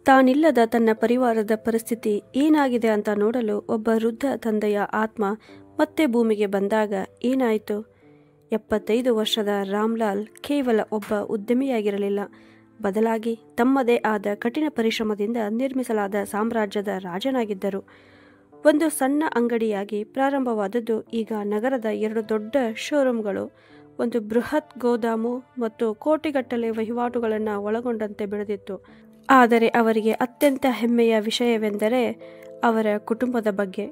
ತಾನಿಲ್ಲದ ತನ್ನ ಪರಿವಾರದ ಪರಿಸ್ಥಿತಿ ಏನಾಗಿದೆ ಅಂತ ನೋಡಲು ಒಬ್ಬ ವೃದ್ಧ ತಂದೆಯ ಆತ್ಮ ಮತ್ತೆ ಭೂಮಿಗೆ ಬಂದಾಗ ಏನಾಯಿತು? 75 ವರ್ಷದ ರಾಮ್ಲಾಲ್ ಕೇವಲ ಒಬ್ಬ ಉದ್ಯಮಿಯಾಗಿರಲಿಲ್ಲ, ಬದಲಾಗಿ ತಮ್ಮದೇ ಆದ ಕಠಿಣ ಪರಿಶ್ರಮದಿಂದ ನಿರ್ಮಿಸಲಾದ ಸಾಮ್ರಾಜ್ಯದ ರಾಜನಾಗಿದ್ದರು. ಒಂದು ಸಣ್ಣ ಅಂಗಡಿಯಾಗಿ ಪ್ರಾರಂಭವಾದದ್ದು ಈಗ ನಗರದ 2 ದೊಡ್ಡ ಶೋರೂಮ್ಗಳು, ಒಂದು ಬೃಹತ್ ಗೋದಾಮು ಮತ್ತು ಕೋಟಿಗಟ್ಟಲೆ ವಹಿವಾಟುಗಳನ್ನು ಒಳಗೊಂಡಂತೆ ಬೆಳೆದಿತ್ತು. ಆದರೆ ಅವರಿಗೆ ಅತ್ಯಂತ ಹೆಮ್ಮೆಯ ವಿಷಯವೆಂದರೆ ಅವರ ಕುಟುಂಬದ ಬಗ್ಗೆ.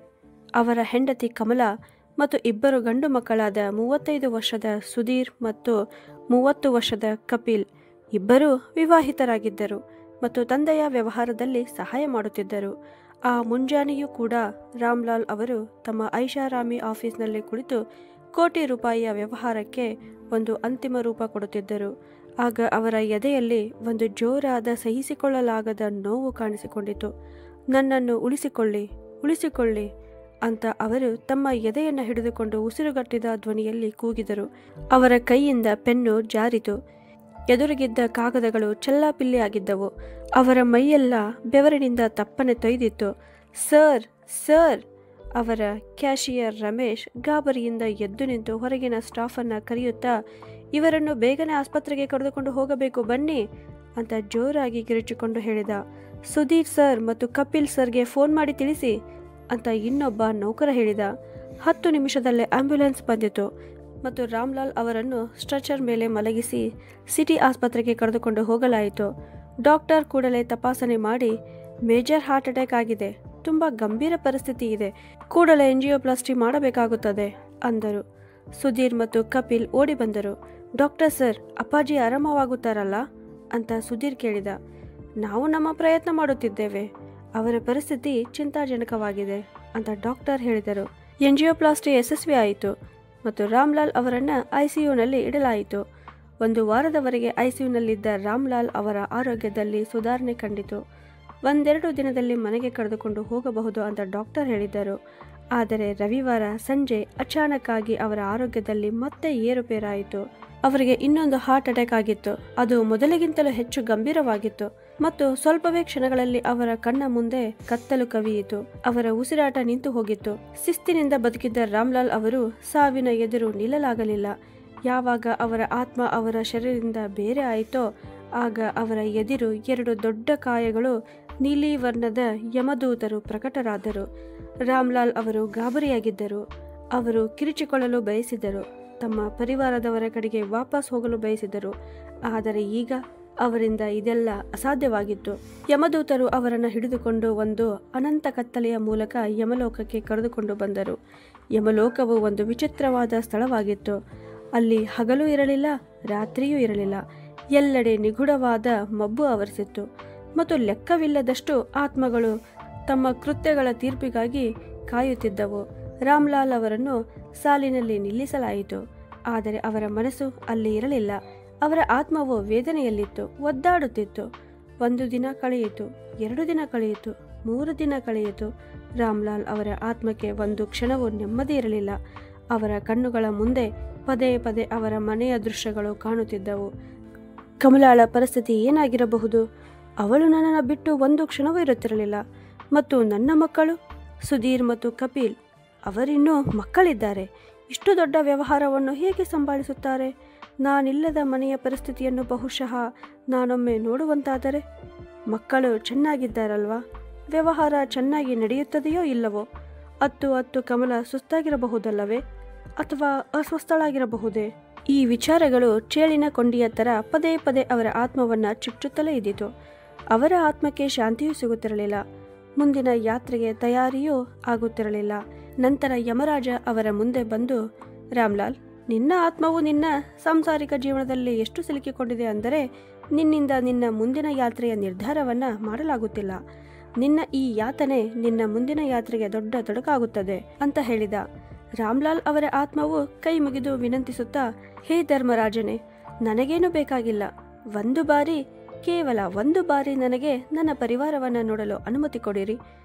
ಅವರ ಹೆಂಡತಿ ಕಮಲಾ ಮತ್ತು 2 ಗಂಡು ಮಕ್ಕಳಾದ 35 ವರ್ಷದ ಸುಧೀರ್ ಮತ್ತು 30 ವರ್ಷದ ಕಪಿಲ್ ಇಬ್ಬರೂ ವಿವಾಹಿತರಾಗಿದ್ದರು ಮತ್ತು ತಂದೆಯ ವ್ಯವಹಾರದಲ್ಲಿ ಸಹಾಯ ಮಾಡುತ್ತಿದ್ದರು. ಆ ಮುಂಜಾನೆಯೂ ಕೂಡ ರಾಮ್ಲಾಲ್ ಅವರು ತಮ್ಮ ಐಷಾರಾಮಿ ಆಫೀಸ್ನಲ್ಲಿ ಕುಳಿತು ಕೋಟಿ ರೂಪಾಯಿಯ ವ್ಯವಹಾರಕ್ಕೆ ಒಂದು ಅಂತಿಮ ರೂಪ ಕೊಡುತ್ತಿದ್ದರು. ಆಗ ಅವರ ಎದೆಯಲ್ಲಿ ಒಂದು ಜೋರಾದ ಸಹಿಸಿಕೊಳ್ಳಲಾಗದ ನೋವು ಕಾಣಿಸಿಕೊಂಡಿತು. ನನ್ನನ್ನು ಉಳಿಸಿಕೊಳ್ಳಿ, ಉಳಿಸಿಕೊಳ್ಳಿ ಅಂತ ಅವರು ತಮ್ಮ ಎದೆಯನ್ನು ಹಿಡಿದುಕೊಂಡು ಉಸಿರುಗಟ್ಟಿದ ಧ್ವನಿಯಲ್ಲಿ ಕೂಗಿದರು. ಅವರ ಕೈಯಿಂದ ಪೆನ್ನು ಜಾರಿತು. ಎದುರಿಗಿದ್ದ ಕಾಗದಗಳು ಚೆಲ್ಲಾಪಿಲ್ಲಿಯಾಗಿದ್ದವು. ಅವರ ಮೈಯೆಲ್ಲ ಬೆವರಿನಿಂದ ತಪ್ಪನೆ ತೊಯ್ದಿತ್ತು. Sir, sir! ಅವರ ಕ್ಯಾಷಿಯರ್ ರಮೇಶ್ ಗಾಬರಿಯಿಂದ ಎದ್ದು ನಿಂತು ಹೊರಗಿನ ಸ್ಟಾಫನ್ನು ಕರೆಯುತ್ತಾ, ಇವರನ್ನು ಬೇಗನೆ ಆಸ್ಪತ್ರೆಗೆ ಕರೆದುಕೊಂಡು ಹೋಗಬೇಕು, ಬನ್ನಿ ಅಂತ ಜೋರಾಗಿ ಕಿರುಚಿಕೊಂಡು ಹೇಳಿದ. ಸುಧೀರ್ ಸರ್ ಮತ್ತು ಕಪಿಲ್ ಸರ್ಗೆ ಫೋನ್ ಮಾಡಿ ತಿಳಿಸಿ ಅಂತ ಇನ್ನೊಬ್ಬ ನೌಕರ ಹೇಳಿದ. 10 ನಿಮಿಷದಲ್ಲೇ ಆಂಬ್ಯುಲೆನ್ಸ್ ಬಂದಿತು ಮತ್ತು ರಾಮ್ಲಾಲ್ ಅವರನ್ನು ಸ್ಟ್ರೆಚರ್ ಮೇಲೆ ಮಲಗಿಸಿ ಸಿಟಿ ಆಸ್ಪತ್ರೆಗೆ ಕರೆದುಕೊಂಡು ಹೋಗಲಾಯಿತು. ಡಾಕ್ಟರ್ ಕೂಡಲೇ ತಪಾಸಣೆ ಮಾಡಿ, ಮೇಜರ್ ಹಾರ್ಟ್ ಅಟ್ಯಾಕ್ ಆಗಿದೆ, ತುಂಬ ಗಂಭೀರ ಪರಿಸ್ಥಿತಿ ಇದೆ, ಕೂಡಲೇ ಎಂಜಿಯೋಪ್ಲಾಸ್ಟಿ ಮಾಡಬೇಕಾಗುತ್ತದೆ ಅಂದರು. ಸುಧೀರ್ ಮತ್ತು ಕಪಿಲ್ ಓಡಿ ಬಂದರು. ಡಾಕ್ಟರ್ ಸರ್, ಅಪ್ಪಾಜಿ ಆರಾಮವಾಗುತ್ತಾರಲ್ಲ ಅಂತ ಸುಧೀರ್ ಕೇಳಿದ. ನಾವು ನಮ್ಮ ಪ್ರಯತ್ನ ಮಾಡುತ್ತಿದ್ದೇವೆ, ಅವರ ಪರಿಸ್ಥಿತಿ ಚಿಂತಾಜನಕವಾಗಿದೆ ಅಂತ ಡಾಕ್ಟರ್ ಹೇಳಿದರು. ಎಂಜಿಯೋಪ್ಲಾಸ್ಟಿ ಯಶಸ್ವಿ ಆಯಿತು ಮತ್ತು ರಾಮ್ಲಾಲ್ ಅವರನ್ನು ಐಸಿಯುನಲ್ಲಿ ಇಡಲಾಯಿತು. 1 ವಾರದವರೆಗೆ ಐಸಿಯುನಲ್ಲಿದ್ದ ರಾಮ್ಲಾಲ್ ಅವರ ಆರೋಗ್ಯದಲ್ಲಿ ಸುಧಾರಣೆ ಕಂಡಿತು. 1-2 ದಿನದಲ್ಲಿ ಮನೆಗೆ ಕರೆದುಕೊಂಡು ಹೋಗಬಹುದು ಅಂತ ಡಾಕ್ಟರ್ ಹೇಳಿದ್ದರು. ಆದರೆ ರವಿವಾರ ಸಂಜೆ ಅಚಾನಕ್ಕಾಗಿ ಅವರ ಆರೋಗ್ಯದಲ್ಲಿ ಮತ್ತೆ ಏರುಪೇರಾಯಿತು. ಅವರಿಗೆ ಇನ್ನೊಂದು ಹಾರ್ಟ್ ಅಟ್ಯಾಕ್ ಆಗಿತ್ತು. ಅದು ಮೊದಲಿಗಿಂತಲೂ ಹೆಚ್ಚು ಗಂಭೀರವಾಗಿತ್ತು ಮತ್ತು ಸ್ವಲ್ಪವೇ ಕ್ಷಣಗಳಲ್ಲಿ ಅವರ ಕಣ್ಣ ಮುಂದೆ ಕತ್ತಲು ಕವಿಯಿತು. ಅವರ ಉಸಿರಾಟ ನಿಂತು ಹೋಗಿತ್ತು. ಶಿಸ್ತಿನಿಂದ ಬದುಕಿದ್ದ ರಾಮ್ಲಾಲ್ ಅವರು ಸಾವಿನ ಎದುರು ನಿಲ್ಲಲಾಗಲಿಲ್ಲ. ಯಾವಾಗ ಅವರ ಆತ್ಮ ಅವರ ಶರೀರದಿಂದ ಬೇರೆ ಆಯಿತೋ ಆಗ ಅವರ ಎದುರು 2 ದೊಡ್ಡ ಕಾಯಗಳು ನೀಲಿ ವರ್ಣದ ಯಮದೂತರು ಪ್ರಕಟರಾದರು. ರಾಮ್ಲಾಲ್ ಅವರು ಗಾಬರಿಯಾಗಿದ್ದರು. ಅವರು ಕಿರಿಚಿಕೊಳ್ಳಲು ಬಯಸಿದರು, ತಮ್ಮ ಪರಿವಾರದವರ ಕಡೆಗೆ ವಾಪಸ್ ಹೋಗಲು ಬಯಸಿದರು. ಆದರೆ ಈಗ ಅವರಿಂದ ಇದೆಲ್ಲ ಅಸಾಧ್ಯವಾಗಿತ್ತು. ಯಮದೂತರು ಅವರನ್ನು ಹಿಡಿದುಕೊಂಡು ಒಂದು ಅನಂತ ಕತ್ತಲೆಯ ಮೂಲಕ ಯಮಲೋಕಕ್ಕೆ ಕರೆದುಕೊಂಡು ಬಂದರು. ಯಮಲೋಕವು ಒಂದು ವಿಚಿತ್ರವಾದ ಸ್ಥಳವಾಗಿತ್ತು. ಅಲ್ಲಿ ಹಗಲು ಇರಲಿಲ್ಲ, ರಾತ್ರಿಯೂ ಇರಲಿಲ್ಲ. ಎಲ್ಲೆಡೆ ನಿಗೂಢವಾದ ಮಬ್ಬು ಆವರಿಸಿತ್ತು ಮತ್ತು ಲೆಕ್ಕವಿಲ್ಲದಷ್ಟು ಆತ್ಮಗಳು ತಮ್ಮ ಕೃತ್ಯಗಳ ತೀರ್ಪಿಗಾಗಿ ಕಾಯುತ್ತಿದ್ದವು. ರಾಮ್ಲಾಲ್ ಅವರನ್ನು ಸಾಲಿನಲ್ಲಿ ನಿಲ್ಲಿಸಲಾಯಿತು, ಆದರೆ ಅವರ ಮನಸ್ಸು ಅಲ್ಲಿ ಇರಲಿಲ್ಲ. ಅವರ ಆತ್ಮವು ವೇದನೆಯಲ್ಲಿತ್ತು, ಒದ್ದಾಡುತ್ತಿತ್ತು. 1 ದಿನ ಕಳೆಯಿತು, 2 ದಿನ ಕಳೆಯಿತು, 3 ದಿನ ಕಳೆಯಿತು. ರಾಮ್ಲಾಲ್ ಅವರ ಆತ್ಮಕ್ಕೆ ಒಂದು ಕ್ಷಣವೂ ನೆಮ್ಮದಿ ಇರಲಿಲ್ಲ. ಅವರ ಕಣ್ಣುಗಳ ಮುಂದೆ ಪದೇ ಪದೇ ಅವರ ಮನೆಯ ದೃಶ್ಯಗಳು ಕಾಣುತ್ತಿದ್ದವು. ಕಮಲಾಳ ಪರಿಸ್ಥಿತಿ ಏನಾಗಿರಬಹುದು? ಅವಳು ನನ್ನನ್ನು ಬಿಟ್ಟು ಒಂದು ಕ್ಷಣವೂ ಇರುತ್ತಿರಲಿಲ್ಲ. ಮತ್ತು ನನ್ನ ಮಕ್ಕಳು ಸುಧೀರ್ ಮತ್ತು ಕಪಿಲ್, ಅವರಿನ್ನೂ ಮಕ್ಕಳಿದ್ದಾರೆ. ಇಷ್ಟು ದೊಡ್ಡ ವ್ಯವಹಾರವನ್ನು ಹೇಗೆ ಸಂಭಾಳಿಸುತ್ತಾರೆ? ನಾನಿಲ್ಲದ ಮನೆಯ ಪರಿಸ್ಥಿತಿಯನ್ನು ಬಹುಶಃ ನಾನೊಮ್ಮೆ ನೋಡುವಂತಾದರೆ. ಮಕ್ಕಳು ಚೆನ್ನಾಗಿದ್ದಾರಲ್ವಾ? ವ್ಯವಹಾರ ಚೆನ್ನಾಗಿ ನಡೆಯುತ್ತದೆಯೋ ಇಲ್ಲವೋ? ಅತ್ತು ಕಮಲ ಸುಸ್ತಾಗಿರಬಹುದಲ್ಲವೇ? ಅಥವಾ ಅಸ್ವಸ್ಥಳಾಗಿರಬಹುದೇ? ಈ ವಿಚಾರಗಳು ಚೇಳಿನ ಕೊಂಡಿಯ ಥರ ಪದೇ ಪದೇ ಅವರ ಆತ್ಮವನ್ನು ಚುಚ್ಚುತ್ತಲೇ ಇದ್ದಿತು. ಅವರ ಆತ್ಮಕ್ಕೆ ಶಾಂತಿಯೂ ಸಿಗುತ್ತಿರಲಿಲ್ಲ. ಮುಂದಿನ ಯಾತ್ರೆಗೆ ತಯಾರಿಯೂ ಆಗುತ್ತಿರಲಿಲ್ಲ. ನಂತರ ಯಮರಾಜ ಅವರ ಮುಂದೆ ಬಂದು, ರಾಮ್ಲಾಲ್, ನಿನ್ನ ಆತ್ಮವು ನಿನ್ನ ಸಾಂಸಾರಿಕ ಜೀವನದಲ್ಲಿ ಎಷ್ಟು ಸಿಲುಕಿಕೊಂಡಿದೆ ಅಂದರೆ ನಿನ್ನಿಂದ ನಿನ್ನ ಮುಂದಿನ ಯಾತ್ರೆಯ ನಿರ್ಧಾರವನ್ನು ಮಾಡಲಾಗುತ್ತಿಲ್ಲ. ನಿನ್ನ ಈ ಯಾತನೆ ನಿನ್ನ ಮುಂದಿನ ಯಾತ್ರೆಗೆ ದೊಡ್ಡ ತೊಡಕಾಗುತ್ತದೆ ಅಂತ ಹೇಳಿದ. ರಾಮ್ಲಾಲ್ ಅವರ ಆತ್ಮವು ಕೈ ಮುಗಿದು ವಿನಂತಿಸುತ್ತಾ, ಹೇ ಧರ್ಮರಾಜನೇ, ನನಗೇನು ಬೇಕಾಗಿಲ್ಲ. ಕೇವಲ ಒಂದು ಬಾರಿ ನನಗೆ ನನ್ನ ಪರಿವಾರವನ್ನು ನೋಡಲು ಅನುಮತಿ ಕೊಡಿರಿ.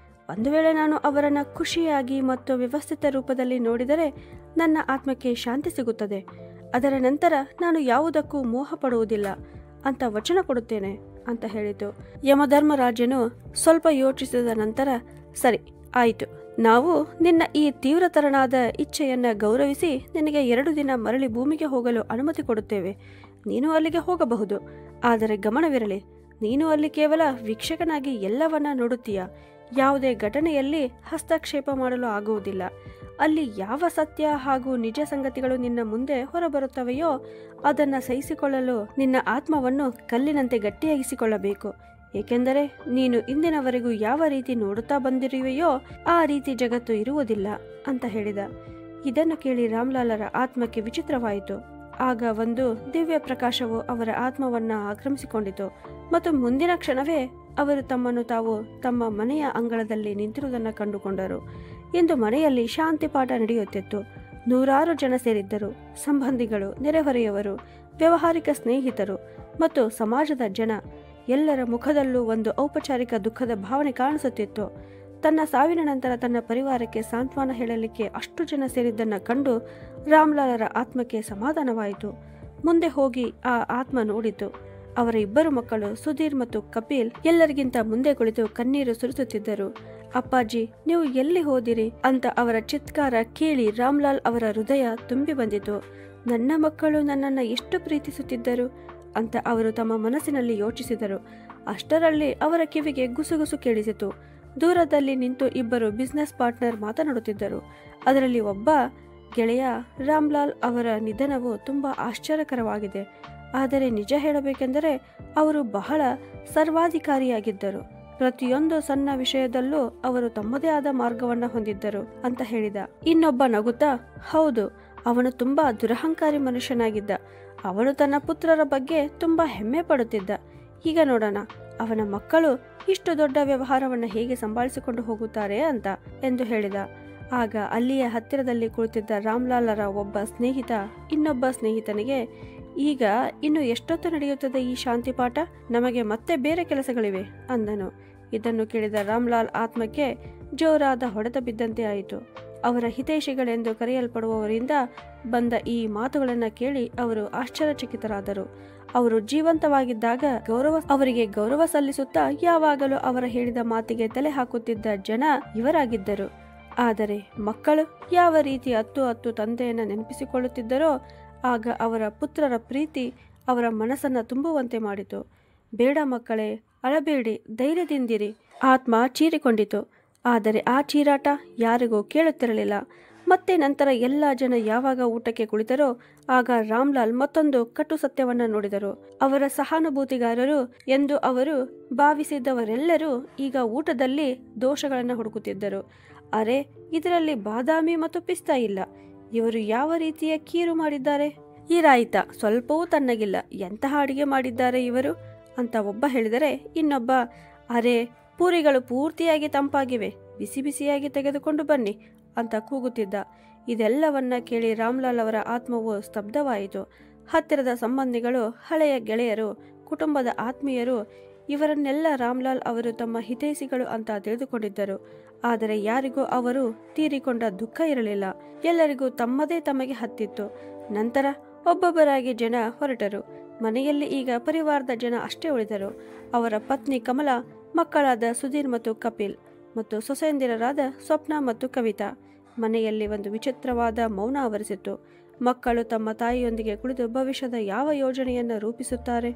ಒಂದು ವೇಳೆ ನಾನು ಅವರನ್ನು ಖುಷಿಯಾಗಿ ಮತ್ತು ವ್ಯವಸ್ಥಿತ ರೂಪದಲ್ಲಿ ನೋಡಿದರೆ ನನ್ನ ಆತ್ಮಕ್ಕೆ ಶಾಂತಿ ಸಿಗುತ್ತದೆ. ಅದರ ನಂತರ ನಾನು ಯಾವುದಕ್ಕೂ ಮೋಹ ಪಡುವುದಿಲ್ಲ ಅಂತ ವಚನ ಕೊಡುತ್ತೇನೆ ಅಂತ ಹೇಳಿತು. ಯಮಧರ್ಮರಾಜನು ಸ್ವಲ್ಪ ಯೋಚಿಸಿದ ನಂತರ, ಸರಿ ಆಯಿತು, ನಾವು ನಿನ್ನ ಈ ತೀವ್ರತರನಾದ ಇಚ್ಛೆಯನ್ನ ಗೌರವಿಸಿ ನಿನಗೆ 2 ದಿನ ಮರಳಿ ಭೂಮಿಗೆ ಹೋಗಲು ಅನುಮತಿ ಕೊಡುತ್ತೇವೆ. ನೀನು ಅಲ್ಲಿಗೆ ಹೋಗಬಹುದು. ಆದರೆ ಗಮನವಿರಲಿ, ನೀನು ಅಲ್ಲಿ ಕೇವಲ ವೀಕ್ಷಕನಾಗಿ ಎಲ್ಲವನ್ನ ನೋಡುತ್ತೀಯ. ಯಾವುದೇ ಘಟನೆಯಲ್ಲಿ ಹಸ್ತಕ್ಷೇಪ ಮಾಡಲು ಆಗುವುದಿಲ್ಲ. ಅಲ್ಲಿ ಯಾವ ಸತ್ಯ ಹಾಗೂ ನಿಜ ಸಂಗತಿಗಳು ನಿನ್ನ ಮುಂದೆ ಹೊರಬರುತ್ತವೆಯೋ ಅದನ್ನು ಸಹಿಸಿಕೊಳ್ಳಲು ನಿನ್ನ ಆತ್ಮವನ್ನು ಕಲ್ಲಿನಂತೆ ಗಟ್ಟಿಯಾಗಿಸಿಕೊಳ್ಳಬೇಕು. ಏಕೆಂದರೆ ನೀನು ಇಂದಿನವರೆಗೂ ಯಾವ ರೀತಿ ನೋಡುತ್ತಾ ಬಂದಿರುವೆಯೋ ಆ ರೀತಿ ಜಗತ್ತು ಇರುವುದಿಲ್ಲ ಅಂತ ಹೇಳಿದ. ಇದನ್ನು ಕೇಳಿ ರಾಮ್ಲಾಲರ ಆತ್ಮಕ್ಕೆ ವಿಚಿತ್ರವಾಯಿತು. ಆಗ ಒಂದು ದಿವ್ಯ ಪ್ರಕಾಶವು ಅವರ ಆತ್ಮವನ್ನ ಆಕ್ರಮಿಸಿಕೊಂಡಿತು ಮತ್ತು ಮುಂದಿನ ಕ್ಷಣವೇ ಅವರು ತಮ್ಮನ್ನು ತಾವು ತಮ್ಮ ಮನೆಯ ಅಂಗಳದಲ್ಲಿ ನಿಂತಿರುವುದನ್ನು ಕಂಡುಕೊಂಡರು. ಇಂದು ಮನೆಯಲ್ಲಿ ಶಾಂತಿ ಪಾಠ ನಡೆಯುತ್ತಿತ್ತು. 100 ಜನ ಸೇರಿದ್ದರು. ಸಂಬಂಧಿಗಳು, ನೆರೆಹೊರೆಯವರು, ವ್ಯಾವಹಾರಿಕ ಸ್ನೇಹಿತರು ಮತ್ತು ಸಮಾಜದ ಜನ. ಎಲ್ಲರ ಮುಖದಲ್ಲೂ ಒಂದು ಔಪಚಾರಿಕ ದುಃಖದ ಭಾವನೆ ಕಾಣಿಸುತ್ತಿತ್ತು. ತನ್ನ ಸಾವಿನ ನಂತರ ತನ್ನ ಪರಿವಾರಕ್ಕೆ ಸಾಂತ್ವನ ಹೇಳಲಿಕ್ಕೆ ಅಷ್ಟು ಜನ ಸೇರಿದ್ದನ್ನು ಕಂಡು ರಾಮ್ಲಾಲರ ಆತ್ಮಕ್ಕೆ ಸಮಾಧಾನವಾಯಿತು. ಮುಂದೆ ಹೋಗಿ ಆ ಆತ್ಮ ನೋಡಿತು. ಅವರ 2 ಮಕ್ಕಳು ಸುಧೀರ್ ಮತ್ತು ಕಪಿಲ್ ಎಲ್ಲರಿಗಿಂತ ಮುಂದೆ ಕುಳಿತು ಕಣ್ಣೀರು ಸುರಿಸುತ್ತಿದ್ದರು. ಅಪ್ಪಾಜಿ, ನೀವು ಎಲ್ಲಿ ಹೋದಿರಿ ಅಂತ ಅವರ ಚಿತ್ಕಾರ ಕೇಳಿ ರಾಮ್ಲಾಲ್ ಅವರ ಹೃದಯ ತುಂಬಿ ಬಂದಿತು. ನನ್ನ ಮಕ್ಕಳು ನನ್ನನ್ನು ಎಷ್ಟು ಪ್ರೀತಿಸುತ್ತಿದ್ದರು ಅಂತ ಅವರು ತಮ್ಮ ಮನಸ್ಸಿನಲ್ಲಿ ಯೋಚಿಸಿದರು. ಅಷ್ಟರಲ್ಲಿ ಅವರ ಕಿವಿಗೆ ಗುಸುಗುಸು ಕೇಳಿಸಿತು. ದೂರದಲ್ಲಿ ನಿಂತು 2 ಬಿಸ್ನೆಸ್ ಪಾರ್ಟ್ನರ್ ಮಾತನಾಡುತ್ತಿದ್ದರು. ಅದರಲ್ಲಿ ಒಬ್ಬ ಗೆಳೆಯ, ರಾಮ್ಲಾಲ್ ಅವರ ನಿಧನವು ತುಂಬಾ ಆಶ್ಚರ್ಯಕರವಾಗಿದೆ. ಆದರೆ ನಿಜ ಹೇಳಬೇಕೆಂದರೆ ಅವರು ಬಹಳ ಸರ್ವಾಧಿಕಾರಿಯಾಗಿದ್ದರು. ಪ್ರತಿಯೊಂದು ಸಣ್ಣ ವಿಷಯದಲ್ಲೂ ಅವರು ತಮ್ಮದೇ ಆದ ಮಾರ್ಗವನ್ನ ಹೊಂದಿದ್ದರು ಅಂತ ಹೇಳಿದ. ಇನ್ನೊಬ್ಬ ನಗುತ್ತಾ, ಹೌದು, ಅವನು ತುಂಬಾ ದುರಹಂಕಾರಿ ಮನುಷ್ಯನಾಗಿದ್ದ. ಅವನು ತನ್ನ ಪುತ್ರರ ಬಗ್ಗೆ ತುಂಬಾ ಹೆಮ್ಮೆ ಪಡುತ್ತಿದ್ದ. ಈಗ ನೋಡೋಣ ಅವನ ಮಕ್ಕಳು ಇಷ್ಟು ದೊಡ್ಡ ವ್ಯವಹಾರವನ್ನು ಹೇಗೆ ಸಂಭಾಳಿಸಿಕೊಂಡು ಹೋಗುತ್ತಾರೆ ಅಂತ ಎಂದು ಹೇಳಿದ. ಆಗ ಅಲ್ಲಿಯ ಹತ್ತಿರದಲ್ಲಿ ಕುಳಿತಿದ್ದ ರಾಮ್ಲಾಲರ ಒಬ್ಬ ಸ್ನೇಹಿತ ಇನ್ನೊಬ್ಬ ಸ್ನೇಹಿತನಿಗೆ, ಈಗ ಇನ್ನು ಎಷ್ಟೊತ್ತು ನಡೆಯುತ್ತದೆ ಈ ಶಾಂತಿ ಪಾಠ? ನಮಗೆ ಮತ್ತೆ ಬೇರೆ ಕೆಲಸಗಳಿವೆ ಅಂದನು. ಇದನ್ನು ಕೇಳಿದ ರಾಮ್ಲಾಲ್ ಆತ್ಮಕ್ಕೆ ಜೋರಾದ ಹೊಡೆತ ಬಿದ್ದಂತೆ ಆಯಿತು. ಅವರ ಹಿತೈಷಿಗಳೆಂದು ಕರೆಯಲ್ಪಡುವವರಿಂದ ಬಂದ ಈ ಮಾತುಗಳನ್ನು ಕೇಳಿ ಅವರು ಆಶ್ಚರ್ಯಚಕಿತರಾದರು. ಅವರು ಜೀವಂತವಾಗಿದ್ದಾಗ ಅವರಿಗೆ ಗೌರವ ಸಲ್ಲಿಸುತ್ತಾ ಯಾವಾಗಲೂ ಅವರ ಹೇಳಿದ ಮಾತಿಗೆ ತಲೆ ಹಾಕುತ್ತಿದ್ದ ಜನ ಇವರಾಗಿದ್ದರು. ಆದರೆ ಮಕ್ಕಳು ಯಾವ ರೀತಿ ಹತ್ತು ತಂದೆಯನ್ನು ನೆನಪಿಸಿಕೊಳ್ಳುತ್ತಿದ್ದರೋ ಆಗ ಅವರ ಪುತ್ರರ ಪ್ರೀತಿ ಅವರ ಮನಸ್ಸನ್ನು ತುಂಬುವಂತೆ ಮಾಡಿತು. ಬೇಡ ಮಕ್ಕಳೇ, ಅಳಬೇಡಿ, ಧೈರ್ಯದಿಂದಿರಿ. ಆತ್ಮ ಚೀರಿಕೊಂಡಿತು. ಆದರೆ ಆ ಚೀರಾಟ ಯಾರಿಗೂ ಕೇಳುತ್ತಿರಲಿಲ್ಲ. ಮತ್ತೆ ನಂತರ ಎಲ್ಲ ಜನ ಯಾವಾಗ ಊಟಕ್ಕೆ ಕುಳಿತರೋ ಆಗ ರಾಮ್ಲಾಲ್ ಮತ್ತೊಂದು ಕಟು ಸತ್ಯವನ್ನು ನೋಡಿದರು. ಅವರ ಸಹಾನುಭೂತಿಗಾರರು ಎಂದು ಅವರು ಭಾವಿಸಿದವರೆಲ್ಲರೂ ಈಗ ಊಟದಲ್ಲಿ ದೋಷಗಳನ್ನು ಹುಡುಕುತ್ತಿದ್ದರು. ಅರೆ, ಇದರಲ್ಲಿ ಬಾದಾಮಿ ಮತ್ತು ಪಿಸ್ತಾ ಇಲ್ಲ. ಇವರು ಯಾವ ರೀತಿಯ ಕೀರು ಮಾಡಿದ್ದಾರೆ? ಈ ರಾಯಿತ ಸ್ವಲ್ಪವೂ ತಣ್ಣಗಿಲ್ಲ. ಎಂತಹ ಅಡಿಗೆ ಮಾಡಿದ್ದಾರೆ ಇವರು ಅಂತ ಒಬ್ಬ ಹೇಳಿದರೆ, ಇನ್ನೊಬ್ಬ, ಅರೆ, ಪೂರಿಗಳು ಪೂರ್ತಿಯಾಗಿ ತಂಪಾಗಿವೆ, ಬಿಸಿ ಬಿಸಿಯಾಗಿ ತೆಗೆದುಕೊಂಡು ಬನ್ನಿ ಅಂತ ಕೂಗುತ್ತಿದ್ದ. ಇದೆಲ್ಲವನ್ನ ಕೇಳಿ ರಾಮ್ಲಾಲ್ ಅವರ ಆತ್ಮವು ಸ್ತಬ್ಧವಾಯಿತು. ಹತ್ತಿರದ ಸಂಬಂಧಿಗಳು, ಹಳೆಯ ಗೆಳೆಯರು, ಕುಟುಂಬದ ಆತ್ಮೀಯರು ಇವರನ್ನೆಲ್ಲ ರಾಮ್ಲಾಲ್ ಅವರು ತಮ್ಮ ಹಿತೈಷಿಗಳು ಅಂತ ತಿಳಿದುಕೊಂಡಿದ್ದರು. ಆದರೆ ಯಾರಿಗೂ ಅವರು ತೀರಿಕೊಂಡ ದುಃಖ ಇರಲಿಲ್ಲ. ಎಲ್ಲರಿಗೂ ತಮಗೆ ಹತ್ತಿತ್ತು. ನಂತರ ಒಬ್ಬೊಬ್ಬರಾಗಿ ಜನ ಹೊರಟರು. ಮನೆಯಲ್ಲಿ ಈಗ ಪರಿವಾರದ ಜನ ಅಷ್ಟೇ ಉಳಿದರು. ಅವರ ಪತ್ನಿ ಕಮಲಾ, ಮಕ್ಕಳಾದ ಸುಧೀರ್ ಮತ್ತು ಕಪಿಲ್ ಮತ್ತು ಸೊಸೆಯಂದಿರರಾದ ಸ್ವಪ್ನ ಮತ್ತು ಕವಿತಾ. ಮನೆಯಲ್ಲಿ ಒಂದು ವಿಚಿತ್ರವಾದ ಮೌನ ಆವರಿಸಿತ್ತು. ಮಕ್ಕಳು ತಮ್ಮ ತಾಯಿಯೊಂದಿಗೆ ಕುಳಿತು ಭವಿಷ್ಯದ ಯಾವ ಯೋಜನೆಯನ್ನು ರೂಪಿಸುತ್ತಾರೆ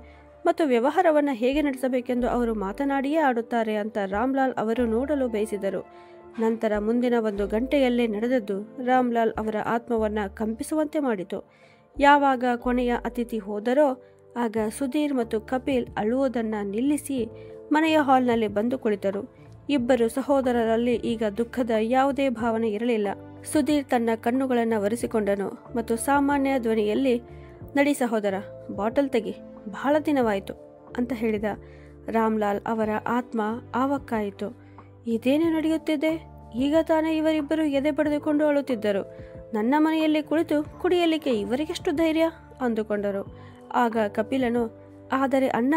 ಮತ್ತು ವ್ಯವಹಾರವನ್ನು ಹೇಗೆ ನಡೆಸಬೇಕೆಂದು ಅವರು ಮಾತನಾಡಿಯೇ ಆಡುತ್ತಾರೆ ಅಂತ ರಾಮ್ಲಾಲ್ ಅವರು ನೋಡಲು ಬಯಸಿದರು. ನಂತರ ಮುಂದಿನ 1 ಗಂಟೆಯಲ್ಲೇ ನಡೆದದ್ದು ರಾಮ್ಲಾಲ್ ಅವರ ಆತ್ಮವನ್ನು ಕಂಪಿಸುವಂತೆ ಮಾಡಿತು. ಯಾವಾಗ ಕೊನೆಯ ಅತಿಥಿ ಹೋದರೋ ಆಗ ಸುಧೀರ್ ಮತ್ತು ಕಪಿಲ್ ಅಳುವುದನ್ನು ನಿಲ್ಲಿಸಿ ಮನೆಯ ಹಾಲ್ನಲ್ಲಿ ಬಂದು ಕುಳಿತರು. 2 ಸಹೋದರರಲ್ಲಿ ಈಗ ದುಃಖದ ಯಾವುದೇ ಭಾವನೆ ಇರಲಿಲ್ಲ. ಸುಧೀರ್ ತನ್ನ ಕಣ್ಣುಗಳನ್ನು ಒರೆಸಿಕೊಂಡನು ಮತ್ತು ಸಾಮಾನ್ಯ ಧ್ವನಿಯಲ್ಲಿ, ನಡಿ ಸಹೋದರ, ಬಾಟಲ್ ತೆಗಿ, ಬಹಳ ದಿನವಾಯಿತು ಅಂತ ಹೇಳಿದ. ರಾಮ್ಲಾಲ್ ಅವರ ಆತ್ಮ ಆವಕ್ಕಾಯಿತು. ಇದೇನು ನಡೆಯುತ್ತಿದೆ? ಈಗ ತಾನೇ ಇವರಿಬ್ಬರು ಎದೆ ಬಡಿದುಕೊಂಡು ಅಳುತ್ತಿದ್ದರು. ನನ್ನ ಮನೆಯಲ್ಲಿ ಕುಳಿತು ಕುಡಿಯಲಿಕ್ಕೆ ಇವರಿಗೆಷ್ಟು ಧೈರ್ಯ ಅಂದುಕೊಂಡರು. ಆಗ ಕಪಿಲನು, ಆದರೆ ಅಣ್ಣ,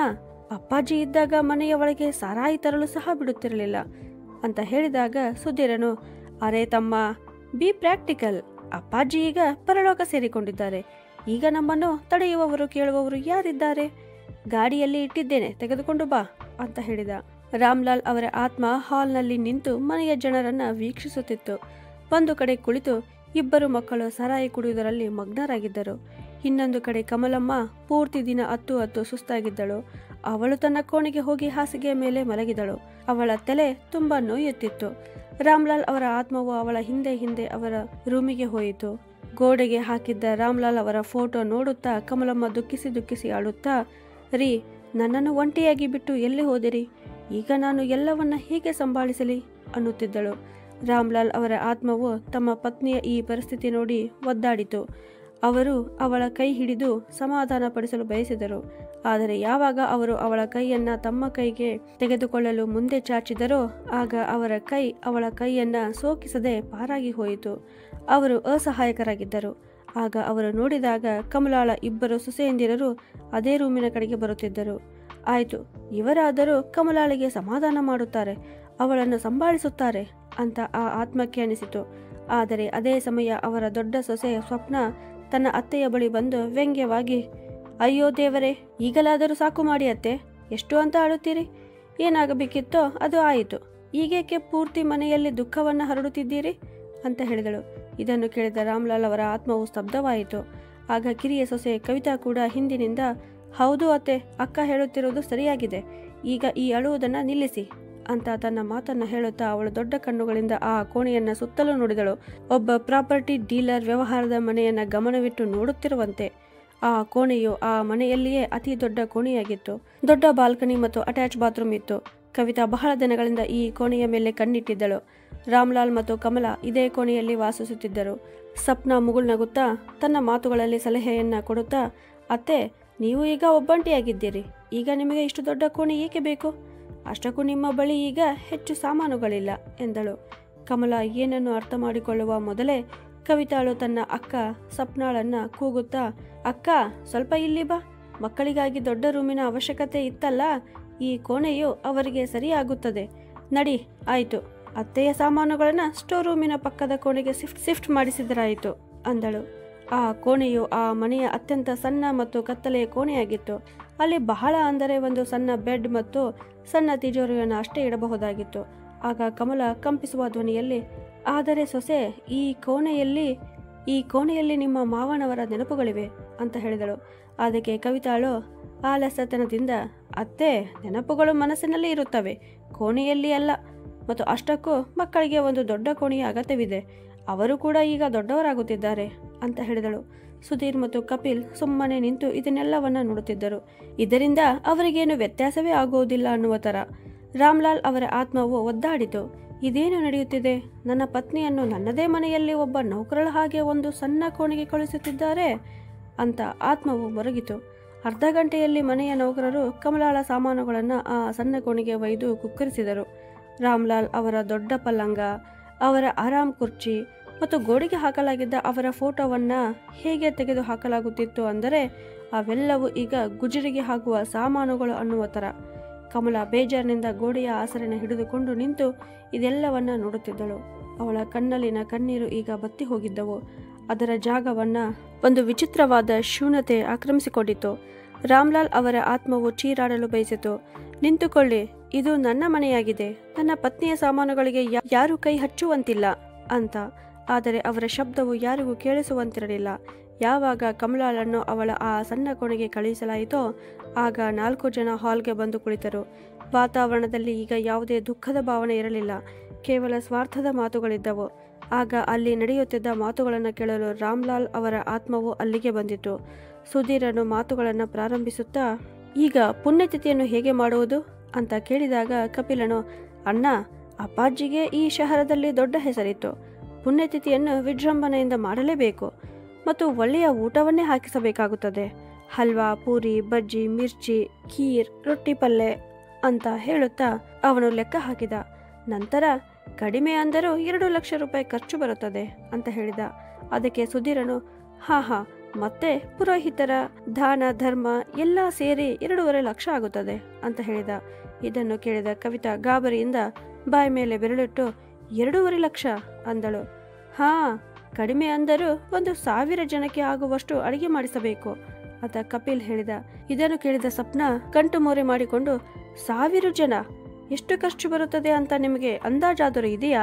ಅಪ್ಪಾಜಿ ಇದ್ದಾಗ ಮನೆಯ ಒಳಗೆ ಸಾರಾಯಿ ತರಲು ಸಹ ಬಿಡುತ್ತಿರಲಿಲ್ಲ ಅಂತ ಹೇಳಿದಾಗ ಸುಧೀರನು, ಅರೆ ತಮ್ಮ, ಬಿ ಪ್ರಾಕ್ಟಿಕಲ್. ಅಪ್ಪಾಜಿ ಈಗ ಪರಲೋಕ ಸೇರಿಕೊಂಡಿದ್ದಾರೆ. ಈಗ ನಮ್ಮನ್ನು ತಡೆಯುವವರು ಕೇಳುವವರು ಯಾರಿದ್ದಾರೆ? ಗಾಡಿಯಲ್ಲಿ ಇಟ್ಟಿದ್ದೇನೆ, ತೆಗೆದುಕೊಂಡು ಬಾ ಅಂತ ಹೇಳಿದ. ರಾಮ್ಲಾಲ್ ಅವರ ಆತ್ಮ ಹಾಲ್ನಲ್ಲಿ ನಿಂತು ಮನೆಯ ಜನರನ್ನ ವೀಕ್ಷಿಸುತ್ತಿತ್ತು. ಒಂದು ಕಡೆ ಕುಳಿತು ಇಬ್ಬರು ಮಕ್ಕಳು ಸರಾಯಿ ಕುಡಿಯುವುದರಲ್ಲಿ ಮಗ್ನರಾಗಿದ್ದರು. ಇನ್ನೊಂದು ಕಡೆ ಕಮಲಮ್ಮ ಪೂರ್ತಿ ದಿನ ಅತ್ತು ಸುಸ್ತಾಗಿದ್ದಳು. ಅವಳು ತನ್ನ ಕೋಣೆಗೆ ಹೋಗಿ ಹಾಸಿಗೆಯ ಮೇಲೆ ಮಲಗಿದಳು. ಅವಳ ತಲೆ ತುಂಬಾ ನೋಯುತ್ತಿತ್ತು. ರಾಮ್ಲಾಲ್ ಅವರ ಆತ್ಮವು ಅವಳ ಹಿಂದೆ ಅವರ ರೂಮಿಗೆ ಹೋಯಿತು. ಗೋಡೆಗೆ ಹಾಕಿದ್ದ ರಾಮ್ಲಾಲ್ ಅವರ ಫೋಟೋ ನೋಡುತ್ತಾ ಕಮಲಮ್ಮ ದುಃಖಿಸಿ ಅಳುತ್ತಾ, ರೀ, ನನ್ನನ್ನು ಒಂಟಿಯಾಗಿ ಬಿಟ್ಟು ಎಲ್ಲಿ ಹೋದಿರಿ? ಈಗ ನಾನು ಎಲ್ಲವನ್ನ ಹೇಗೆ ಸಂಭಾಳಿಸಲಿ ಅನ್ನುತ್ತಿದ್ದಳು. ರಾಮ್ಲಾಲ್ ಅವರ ಆತ್ಮವು ತಮ್ಮ ಪತ್ನಿಯ ಈ ಪರಿಸ್ಥಿತಿ ನೋಡಿ ಒದ್ದಾಡಿತು. ಅವರು ಅವಳ ಕೈ ಹಿಡಿದು ಸಮಾಧಾನ ಪಡಿಸಲು ಬಯಸಿದರು. ಆದರೆ ಯಾವಾಗ ಅವರು ಅವಳ ಕೈಯನ್ನ ತಮ್ಮ ಕೈಗೆ ತೆಗೆದುಕೊಳ್ಳಲು ಮುಂದೆ ಚಾಚಿದರೋ ಆಗ ಅವಳ ಕೈಯನ್ನ ಸೋಕಿಸದೆ ಪಾರಾಗಿ ಹೋಯಿತು. ಅವರು ಅಸಹಾಯಕರಾಗಿದ್ದರು. ಆಗ ಅವರು ನೋಡಿದಾಗ ಕಮಲಾಳ ಇಬ್ಬರು ಸೊಸೆಯಂದಿರರು ಅದೇ ರೂಮಿನ ಕಡೆಗೆ ಬರುತ್ತಿದ್ದರು. ಆಯಿತು, ಇವರಾದರೂ ಕಮಲಾಳಿಗೆ ಸಮಾಧಾನ ಮಾಡುತ್ತಾರೆ, ಅವಳನ್ನು ಸಂಭಾಳಿಸುತ್ತಾರೆ ಅಂತ ಆ ಆತ್ಮಕ್ಕೆ ಅನಿಸಿತು. ಆದರೆ ಅದೇ ಸಮಯ ಅವರ ದೊಡ್ಡ ಸೊಸೆ ಸ್ವಪ್ನ ತನ್ನ ಅತ್ತೆಯ ಬಳಿ ಬಂದು ವ್ಯಂಗ್ಯವಾಗಿ, ಅಯ್ಯೋ ದೇವರೇ, ಈಗಲಾದರೂ ಸಾಕು ಮಾಡಿ ಅತ್ತೆ, ಎಷ್ಟು ಅಂತ ಅಳುತ್ತೀರಿ? ಏನಾಗಬೇಕಿತ್ತೋ ಅದು ಆಯಿತು, ಈಗೇಕೆ ಪೂರ್ತಿ ಮನೆಯಲ್ಲಿ ದುಃಖವನ್ನು ಹರಡುತ್ತಿದ್ದೀರಿ ಅಂತ ಹೇಳಿದಳು. ಇದನ್ನು ಕೇಳಿದ ರಾಮ್ಲಾಲ್ ಅವರ ಆತ್ಮವು ಸ್ತಬ್ಧವಾಯಿತು. ಆಗ ಕಿರಿಯ ಸೊಸೆ ಕವಿತಾ ಕೂಡ ಹಿಂದಿನಿಂದ, ಹೌದು ಅತ್ತೆ, ಅಕ್ಕ ಹೇಳುತ್ತಿರುವುದು ಸರಿಯಾಗಿದೆ, ಈಗ ಈ ಅಳುವುದನ್ನು ನಿಲ್ಲಿಸಿ ಅಂತ ತನ್ನ ಮಾತನ್ನ ಹೇಳುತ್ತಾ ಅವಳು ದೊಡ್ಡ ಕಣ್ಣುಗಳಿಂದ ಆ ಕೋಣೆಯನ್ನ ಸುತ್ತಲೂ ನೋಡಿದಳು. ಒಬ್ಬ ಪ್ರಾಪರ್ಟಿ ಡೀಲರ್ ವ್ಯವಹಾರದ ಮನೆಯನ್ನ ಗಮನವಿಟ್ಟು ನೋಡುತ್ತಿರುವಂತೆ. ಆ ಕೋಣೆಯು ಆ ಮನೆಯಲ್ಲಿಯೇ ಅತಿ ದೊಡ್ಡ ಕೋಣೆಯಾಗಿತ್ತು. ದೊಡ್ಡ ಬಾಲ್ಕನಿ ಮತ್ತು ಅಟ್ಯಾಚ್ ಬಾತ್ರೂಮ್ ಇತ್ತು. ಕವಿತಾ ಬಹಳ ದಿನಗಳಿಂದ ಈ ಕೋಣೆಯ ಮೇಲೆ ಕಣ್ಣಿಟ್ಟಿದ್ದಳು. ರಾಮ್ಲಾಲ್ ಮತ್ತು ಕಮಲಾ ಇದೇ ಕೋಣೆಯಲ್ಲಿ ವಾಸಿಸುತ್ತಿದ್ದರು. ಸಪ್ನಾ ಮುಗುಳ್ನಗುತ್ತಾ ತನ್ನ ಮಾತುಗಳಲ್ಲಿ ಸಲಹೆಯನ್ನ ಕೊಡುತ್ತಾ, ಅತ್ತೆ, ನೀವು ಈಗ ಒಬ್ಬಂಟಿಯಾಗಿದ್ದೀರಿ, ಈಗ ನಿಮಗೆ ಇಷ್ಟು ದೊಡ್ಡ ಕೋಣೆ ಏಕೆ ಬೇಕು? ಅಷ್ಟಕ್ಕೂ ನಿಮ್ಮ ಬಳಿ ಈಗ ಹೆಚ್ಚು ಸಾಮಾನುಗಳಿಲ್ಲ ಎಂದಳು. ಕಮಲಾ ಏನನ್ನು ಅರ್ಥ ಮಾಡಿಕೊಳ್ಳುವ ಮೊದಲೇ ಕವಿತಾಳು ತನ್ನ ಅಕ್ಕ ಸಪ್ನಾಳನ್ನ ಕೂಗುತ್ತಾ, ಅಕ್ಕ, ಸ್ವಲ್ಪ ಇಲ್ಲಿ ಬಾ, ಮಕ್ಕಳಿಗಾಗಿ ದೊಡ್ಡ ರೂಮಿನ ಅವಶ್ಯಕತೆ ಇತ್ತಲ್ಲ, ಈ ಕೋಣೆಯು ಅವರಿಗೆ ಸರಿಯಾಗುತ್ತದೆ, ನಡಿ. ಆಯಿತು, ಅತ್ತೆಯ ಸಾಮಾನುಗಳನ್ನ ಸ್ಟೋರ್ ರೂಮಿನ ಪಕ್ಕದ ಕೋಣೆಗೆ ಶಿಫ್ಟ್ ಮಾಡಿಸಿದರಾಯಿತು ಅಂದಳು. ಆ ಕೋಣೆಯು ಆ ಮನೆಯ ಅತ್ಯಂತ ಸಣ್ಣ ಮತ್ತು ಕತ್ತಲೆಯ ಕೋಣೆಯಾಗಿತ್ತು. ಅಲ್ಲಿ ಬಹಳ ಅಂದರೆ ಒಂದು ಸಣ್ಣ ಬೆಡ್ ಮತ್ತು ಸಣ್ಣ ತಿಜೋರಿಯನ್ನು ಅಷ್ಟೇ ಇಡಬಹುದಾಗಿತ್ತು. ಆಗ ಕಮಲಾ ಕಂಪಿಸುವ ಧ್ವನಿಯಲ್ಲಿ, ಆದರೆ ಸೊಸೆ, ಈ ಕೋಣೆಯಲ್ಲಿ ನಿಮ್ಮ ಮಾವನವರ ನೆನಪುಗಳಿವೆ ಅಂತ ಹೇಳಿದಳು. ಅದಕ್ಕೆ ಕವಿತಾಳು ಆಲಸ್ಯತನದಿಂದ, ಅತ್ತೆ, ನೆನಪುಗಳು ಮನಸ್ಸಿನಲ್ಲಿ ಇರುತ್ತವೆ, ಕೋಣೆಯಲ್ಲಿ ಅಲ್ಲ, ಮತ್ತು ಅಷ್ಟಕ್ಕೂ ಮಕ್ಕಳಿಗೆ ಒಂದು ದೊಡ್ಡ ಕೋಣೆಯ ಅಗತ್ಯವಿದೆ, ಅವರು ಕೂಡ ಈಗ ದೊಡ್ಡವರಾಗುತ್ತಿದ್ದಾರೆ ಅಂತ ಹೇಳಿದಳು. ಸುಧೀರ್ ಮತ್ತು ಕಪಿಲ್ ಸುಮ್ಮನೆ ನಿಂತು ಇದನ್ನೆಲ್ಲವನ್ನ ನೋಡುತ್ತಿದ್ದರು. ಇದರಿಂದ ಅವರಿಗೇನು ವ್ಯತ್ಯಾಸವೇ ಆಗುವುದಿಲ್ಲ ಅನ್ನುವ ಥರ. ರಾಮ್ಲಾಲ್ ಅವರ ಆತ್ಮವು ಒದ್ದಾಡಿತು. ಇದೇನು ನಡೆಯುತ್ತಿದೆ? ನನ್ನ ಪತ್ನಿಯನ್ನು ನನ್ನದೇ ಮನೆಯಲ್ಲಿ ಒಬ್ಬ ನೌಕರಳ ಹಾಗೆ ಒಂದು ಸಣ್ಣ ಕೋಣೆಗೆ ಕಳುಹಿಸುತ್ತಿದ್ದಾರೆ ಅಂತ ಆತ್ಮವು ಮೊರಗಿತು. ಅರ್ಧ ಗಂಟೆಯಲ್ಲಿ ಮನೆಯ ನೌಕರರು ಕಮಲಾಳ ಸಾಮಾನುಗಳನ್ನು ಆ ಸಣ್ಣ ಕೋಣೆಗೆ ಒಯ್ದು ಕುಕ್ಕರಿಸಿದರು. ರಾಮ್ಲಾಲ್ ಅವರ ದೊಡ್ಡ ಪಲ್ಲಂಗ, ಅವರ ಆರಾಮ್ ಕುರ್ಚಿ ಮತ್ತು ಗೋಡೆಗೆ ಹಾಕಲಾಗಿದ್ದ ಅವರ ಫೋಟೋವನ್ನ ಹೇಗೆ ತೆಗೆದು ಹಾಕಲಾಗುತ್ತಿತ್ತು ಅಂದರೆ ಅವೆಲ್ಲವೂ ಈಗ ಗುಜರಿಗೆ ಹಾಕುವ ಸಾಮಾನುಗಳು ಅನ್ನುವ ಥರ. ಕಮಲಾ ಬೇಜಾರಿನಿಂದ ಗೋಡೆಯ ಆಸರೆನ ಹಿಡಿದುಕೊಂಡು ನಿಂತು ಇದೆಲ್ಲವನ್ನ ನೋಡುತ್ತಿದ್ದಳು. ಅವಳ ಕಣ್ಣಲ್ಲಿನ ಕಣ್ಣೀರು ಈಗ ಬತ್ತಿ ಹೋಗಿದ್ದವು. ಅದರ ಜಾಗವನ್ನ ಒಂದು ವಿಚಿತ್ರವಾದ ಶೂನ್ಯತೆ ಆಕ್ರಮಿಸಿಕೊಂಡಿತು. ರಾಮ್ಲಾಲ್ ಅವರ ಆತ್ಮವು ಚೀರಾಡಲು ಬಯಸಿತು. ನಿಂತುಕೊಳ್ಳಿ, ಇದು ನನ್ನ ಮನೆಯಾಗಿದೆ, ನನ್ನ ಪತ್ನಿಯ ಸಾಮಾನುಗಳಿಗೆ ಯಾರು ಕೈ ಹಚ್ಚುವಂತಿಲ್ಲ ಅಂತ. ಆದರೆ ಅವರ ಶಬ್ದವು ಯಾರಿಗೂ ಕೇಳಿಸುವಂತಿರಲಿಲ್ಲ. ಯಾವಾಗ ಕಮಲಾಳನ್ನು ಅವಳ ಆ ಸಣ್ಣ ಕೋಣೆಗೆ ಕಳುಹಿಸಲಾಯಿತೋ ಆಗ 4 ಜನ ಹಾಲ್ಗೆ ಬಂದು ಕುಳಿತರು. ವಾತಾವರಣದಲ್ಲಿ ಈಗ ಯಾವುದೇ ದುಃಖದ ಭಾವನೆ ಇರಲಿಲ್ಲ, ಕೇವಲ ಸ್ವಾರ್ಥದ ಮಾತುಗಳಿದ್ದವು. ಆಗ ಅಲ್ಲಿ ನಡೆಯುತ್ತಿದ್ದ ಮಾತುಗಳನ್ನು ಕೇಳಲು ರಾಮ್ಲಾಲ್ ಅವರ ಆತ್ಮವು ಅಲ್ಲಿಗೆ ಬಂದಿತು. ಸುಧೀರನು ಮಾತುಗಳನ್ನು ಪ್ರಾರಂಭಿಸುತ್ತಾ, ಈಗ ಪುಣ್ಯತಿಥಿಯನ್ನು ಹೇಗೆ ಮಾಡುವುದು ಅಂತ ಕೇಳಿದಾಗ ಕಪಿಲನು, ಅಣ್ಣ, ಅಪ್ಪಾಜಿಗೆ ಈ ಶಹರದಲ್ಲಿ ದೊಡ್ಡ ಹೆಸರಿತ್ತು, ಪುಣ್ಯತಿಥಿಯನ್ನು ವಿಜೃಂಭಣೆಯಿಂದ ಮಾಡಲೇಬೇಕು ಮತ್ತು ಒಳ್ಳೆಯ ಊಟವನ್ನೇ ಹಾಕಿಸಬೇಕಾಗುತ್ತದೆ. ಹಲ್ವಾ, ಪೂರಿ, ಬಜ್ಜಿ, ಮಿರ್ಚಿ, ಖೀರ್, ರೊಟ್ಟಿ ಪಲ್ಲೆ ಅಂತ ಹೇಳುತ್ತಾ ಅವನು ಲೆಕ್ಕ ಹಾಕಿದ. ನಂತರ ಕಡಿಮೆ ಅಂದರೂ 2 ಲಕ್ಷ ರೂಪಾಯಿ ಖರ್ಚು ಬರುತ್ತದೆ ಅಂತ ಹೇಳಿದ. ಅದಕ್ಕೆ ಸುಧೀರನು, ಹಾ, ಮತ್ತೆ ಪುರೋಹಿತರ ದಾನ ಧರ್ಮ ಎಲ್ಲ ಸೇರಿ 2.5 ಲಕ್ಷ ಆಗುತ್ತದೆ ಅಂತ ಹೇಳಿದ. ಇದನ್ನು ಕೇಳಿದ ಕವಿತಾ ಗಾಬರಿಯಿಂದ ಬಾಯಿ ಮೇಲೆ ಬೆರಳಿಟ್ಟು 2.5 ಲಕ್ಷ ಅಂದಳು. ಹಾ, ಕಡಿಮೆ ಅಂದರೂ 1,000 ಜನಕ್ಕೆ ಆಗುವಷ್ಟು ಅಡಿಗೆ ಮಾಡಿಸಬೇಕು ಅಂತ ಕಪಿಲ್ ಹೇಳಿದ. ಇದನ್ನು ಕೇಳಿದ ಸಪ್ನಾ ಗಂಟು ಮೋರೆ ಮಾಡಿಕೊಂಡು, 1000 ಜನ, ಎಷ್ಟು ಖರ್ಚು ಬರುತ್ತದೆ ಅಂತ ನಿಮಗೆ ಅಂದಾಜಾದರೂ ಇದೆಯಾ?